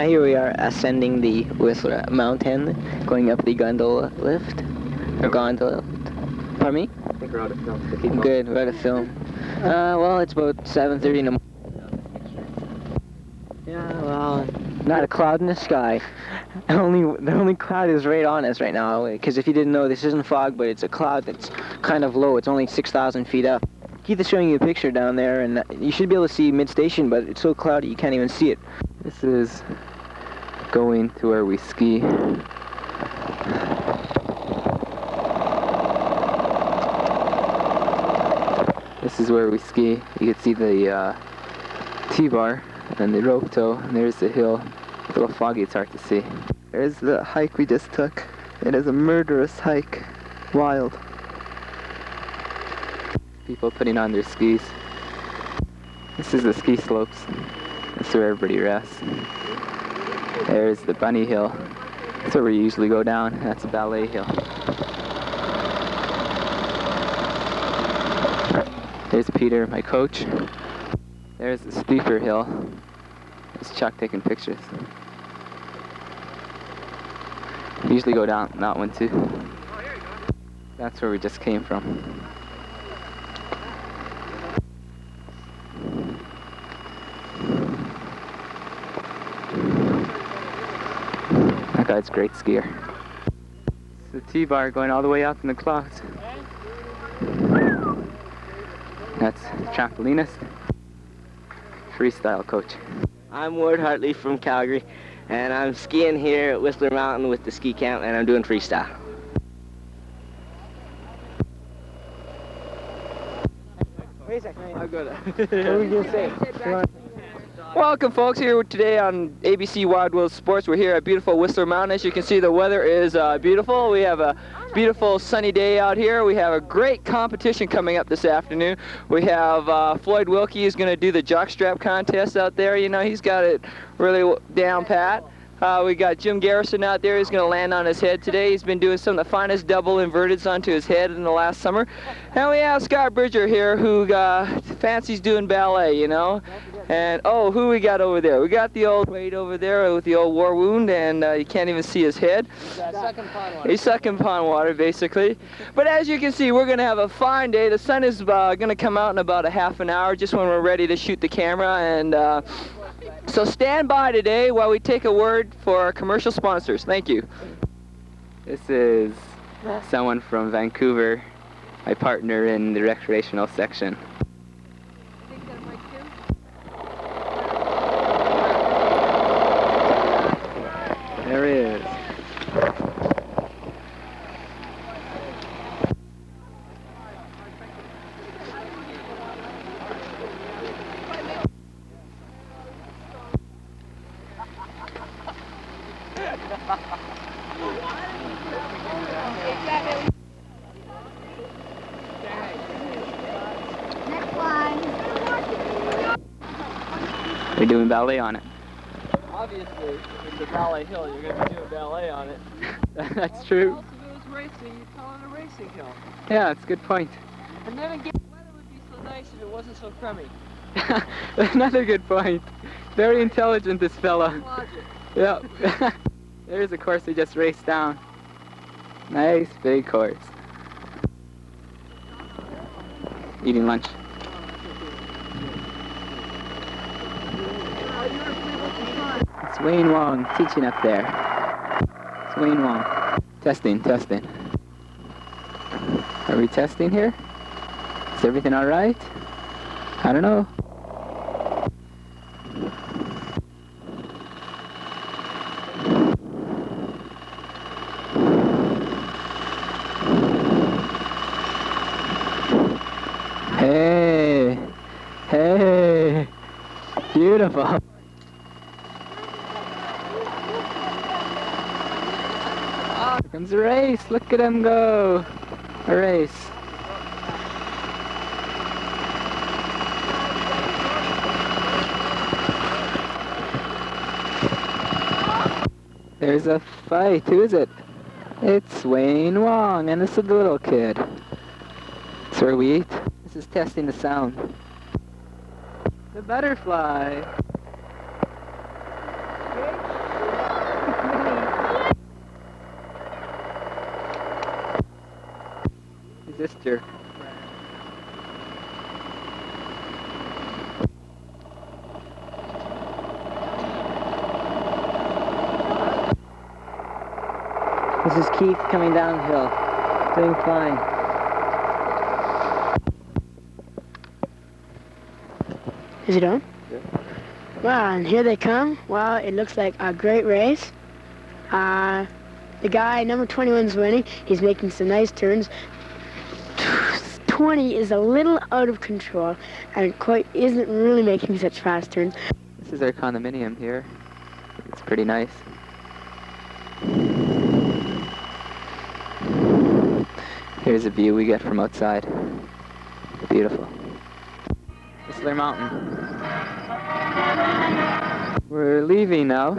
Here we are ascending the Whistler Mountain, going up the gondola lift, or gondola lift. Pardon me? I think we're out of film. So keep going. Good, we're out of film. Well, it's about 7:30 in the morning. Yeah, well, not a cloud in the sky. The only cloud is right on us right now, because if you didn't know, this isn't fog, but it's a cloud that's kind of low. It's only 6,000 feet up. Keith is showing you a picture down there, and you should be able to see mid-station, but it's so cloudy you can't even see it. This is going to where we ski. This is where we ski. You can see the T-bar and the rope tow, and there's the hill. It's a little foggy, it's hard to see. There's the hike we just took. It is a murderous hike. Wild. People putting on their skis. This is the ski slopes. That's where everybody rests. There's the bunny hill. That's where we usually go down. That's a ballet hill. There's Peter, my coach. There's the steeper hill. There's Chuck taking pictures. We usually go down that one too. That's where we just came from. That guy's a great skier. It's the T-bar going all the way up in the clouds. That's trampolinist, freestyle coach. I'm Ward Hartley from Calgary, and I'm skiing here at Whistler Mountain with the ski camp, and I'm doing freestyle. Wait a second, I've got it. What were you going to say? Welcome, folks, here today on ABC Wild World Sports. We're here at beautiful Whistler Mountain. As you can see, the weather is beautiful. We have a beautiful sunny day out here. We have a great competition coming up this afternoon. We have Floyd Wilkie is going to do the jockstrap contest out there. You know, he's got it really down pat. We got Jim Garrison out there. He's going to land on his head today. He's been doing some of the finest double inverteds onto his head in the last summer. And we have Scott Bridger here, who fancies doing ballet, you know. And, oh, who we got over there? We got the old Wade over there with the old war wound, and you can't even see his head. He's sucking pond water, basically. But as you can see, we're going to have a fine day. The sun is going to come out in about a half an hour, just when we're ready to shoot the camera. And so stand by today while we take a word for our commercial sponsors. Thank you. This is someone from Vancouver, my partner in the recreational section. There he is. We're doing ballet on it. Obviously, it's a ballet hill. You're going to be doing ballet on it. That's true. Also, if it was racing, you'd call it a racing hill. Yeah, that's a good point. And then again, the weather would be so nice if it wasn't so crummy. Another good point. Very intelligent, this fella. Logic. Yeah. There's a course we just raced down. Nice big course. Eating lunch. It's Wayne Wong teaching up there. It's Wayne Wong. Testing, testing. Are we testing here? Is everything all right? I don't know. Hey, hey, beautiful. Here comes a race. Look at him go. A race. There's a fight. Who is it? It's Wayne Wong, and this is the little kid. That's where we eat. This is testing the sound. The butterfly. Sister. This is Keith coming downhill, doing fine. Is it on? Yeah. Wow, and here they come. Wow, it looks like a great race. The guy, number 21, is winning. He's making some nice turns. 20 is a little out of control and isn't really making such fast turns. This is our condominium here. It's pretty nice. Here's a view we get from outside. Beautiful. Whistler Mountain. We're leaving now,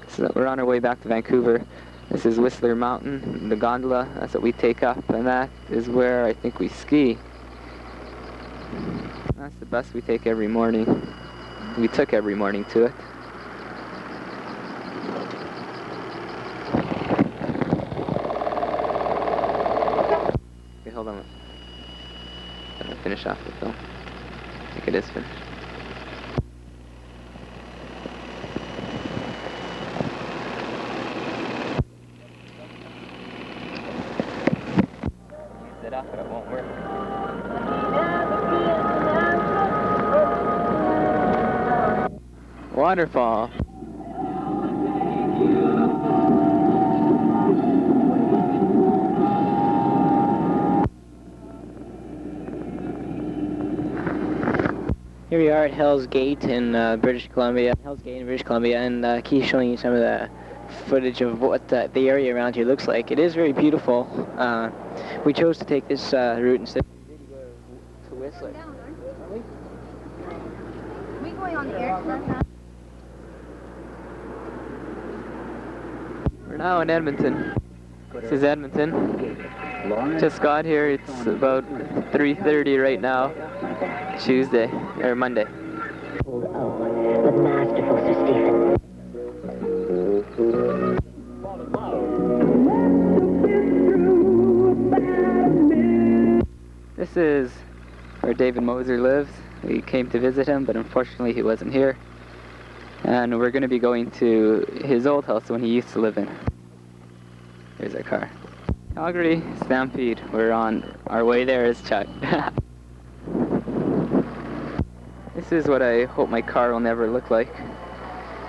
so we're on our way back to Vancouver. This is Whistler Mountain, the gondola. That's what we take up, and that is where I think we ski. That's the bus we take every morning. We took every morning to it. hold on. I'm gonna finish off the film. I think it is finished. Use it up, but it won't work. Waterfall. Here we are at Hell's Gate in British Columbia. And Keith's showing you some of the footage of what the area around here looks like. It is very beautiful. We chose to take this route instead. To Whistler. We going on the air? We're now in Edmonton. This is Edmonton. Just got here. It's about 3:30 right now. Tuesday or Monday. This is where David Moser lives. We came to visit him, but unfortunately he wasn't here. And we're going to be going to his old house when he used to live in. Here's our car. Calgary Stampede. We're on our way there as Chuck. This is what I hope my car will never look like.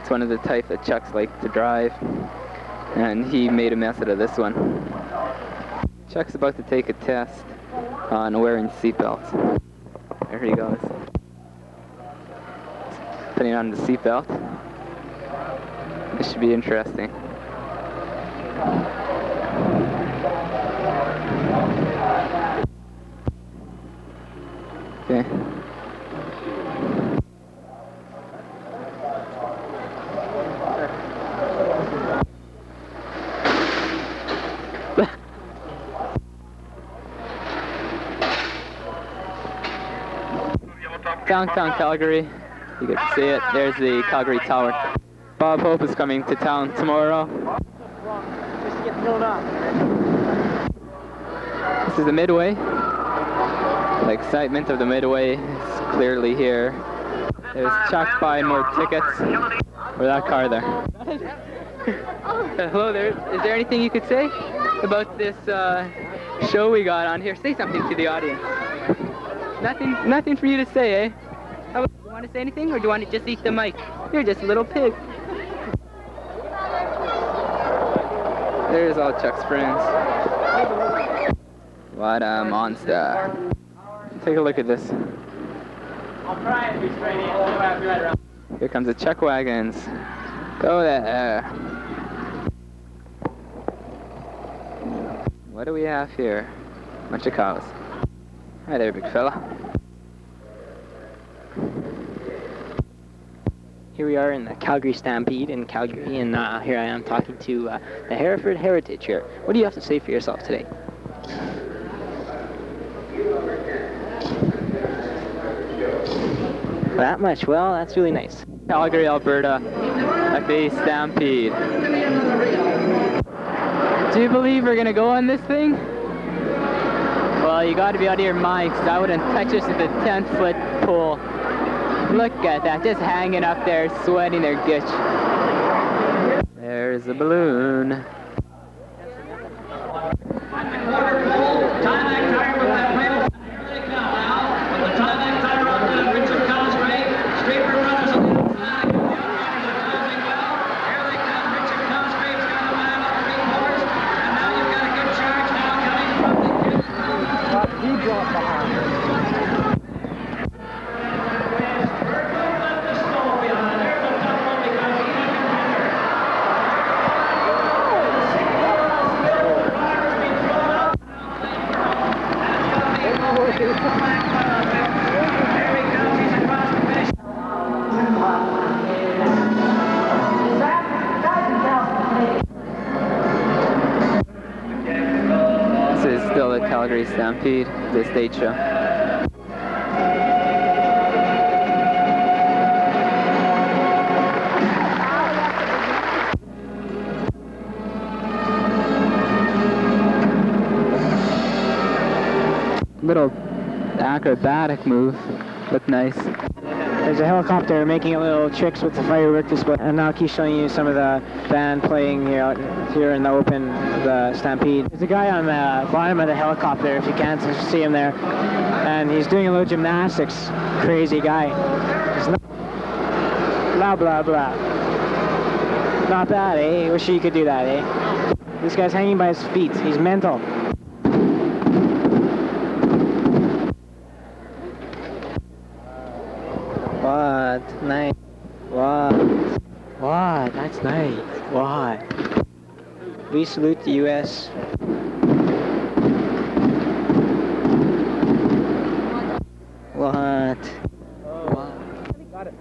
It's one of the type that Chuck's like to drive. And he made a mess out of this one. Chuck's about to take a test on wearing seatbelts. There he goes. Putting on the seatbelt. This should be interesting. Okay. Downtown Calgary. You get to see it. There's the Calgary Tower. Bob Hope is coming to town tomorrow. This is the Midway. The excitement of the Midway is clearly here. There's Chuck buying more tickets for that car there. Hello there. Is there anything you could say about this show we got on here? Say something to the audience. Nothing for you to say, eh? Do you want to say anything, or do you want to just eat the mic? You're just a little pig. There's all Chuck's friends. What a monster. Take a look at this. Here comes the Chuck wagons. Go there. What do we have here? Bunch of cows. Hi there, big fella. Here we are in the Calgary Stampede in Calgary, and here I am talking to the Hereford Heritage here. What do you have to say for yourself today? That much? Well, that's really nice. Calgary, Alberta, at the Stampede. Do you believe we're gonna go on this thing? Well, you gotta be out of your mind, because I wouldn't touch this with a 10-foot pole. Look at that, just hanging up there, sweating their gitch. There's a balloon. This is still the Calgary Stampede, the stage show. little acrobatic move. Looked nice. There's a helicopter making a little tricks with the firework display, and now keep showing you some of the band playing here in the open of the Stampede. There's a guy on the bottom of the helicopter, if you can't see him there, and he's doing a little gymnastics. Crazy guy. He's not blah blah blah. Not bad, eh? Wish you could do that, eh? This guy's hanging by his feet. He's mental. What? Nice. What? What? That's nice. What? We salute the U.S. What? Got it.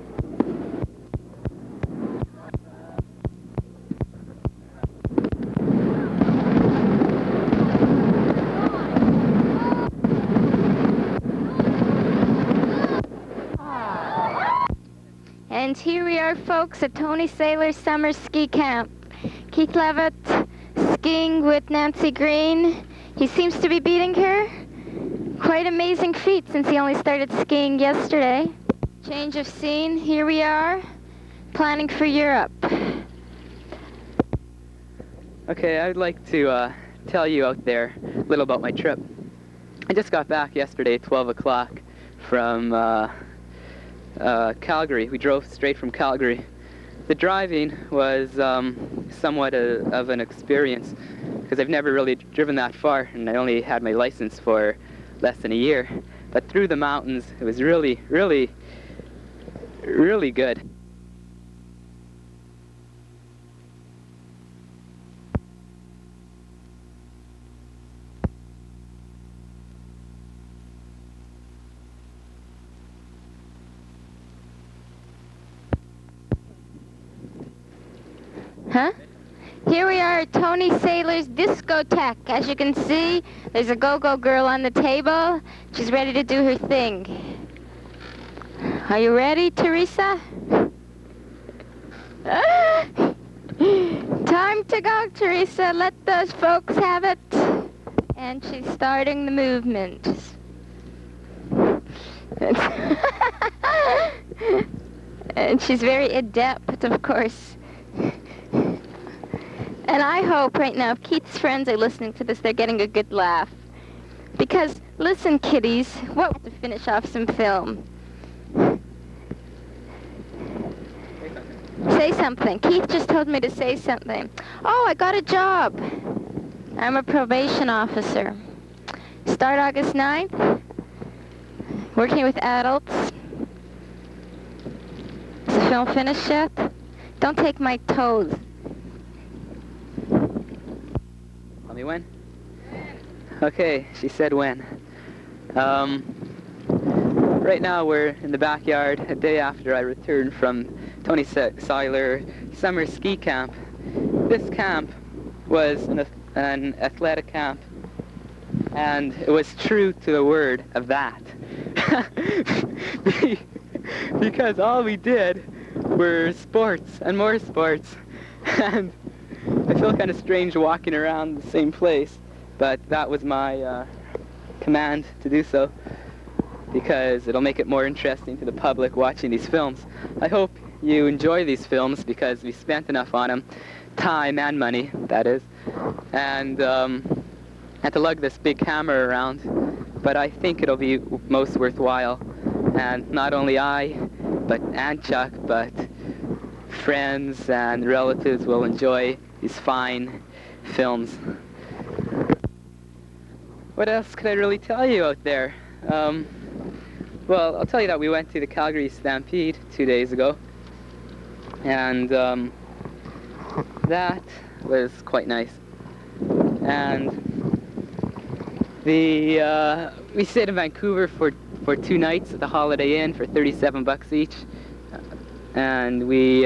And here we are, folks, at Tony Saylor's summer ski camp. Keith Levitt skiing with Nancy Green. He seems to be beating her. Quite amazing feat since he only started skiing yesterday. Change of scene, here we are, planning for Europe. Okay, I'd like to tell you out there a little about my trip. I just got back yesterday at 12 o'clock from Calgary. We drove straight from Calgary. The driving was somewhat of an experience because I've never really driven that far, and I only had my license for less than a year. But through the mountains, it was really, really, really good. Huh? Here we are at Tony Saylor's discotheque. As you can see, there's a go-go girl on the table. She's ready to do her thing. Are you ready, Teresa? Time to go, Teresa. Let those folks have it. And she's starting the movement. And she's very adept, of course. And I hope right now, if Keith's friends are listening to this, they're getting a good laugh. Because, listen, kiddies, what to finish off some film. Say something. Keith just told me to say something. Oh, I got a job. I'm a probation officer. Start August 9th. Working with adults. Is the film finished yet? Don't take my toes. Tell me when? Okay, she said when. Right now we're in the backyard a day after I returned from Tony Saylor summer ski camp. This camp was an athletic camp, and it was true to the word of that. Because all we did were sports and more sports, and I feel kind of strange walking around the same place, but that was my command to do so, because it'll make it more interesting to the public watching these films. I hope you enjoy these films because we spent enough on them, time and money, that is, and had to lug this big camera around, but I think it'll be most worthwhile, and not only I, and Chuck, but friends and relatives will enjoy these fine films. What else could I really tell you out there? Well, I'll tell you that we went to the Calgary Stampede 2 days ago, and that was quite nice. And we stayed in Vancouver for 2 nights at the Holiday Inn for $37 each, and we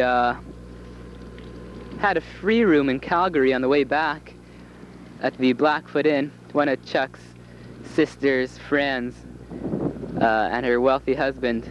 had a free room in Calgary on the way back at the Blackfoot Inn. One of Chuck's sister's friends and her wealthy husband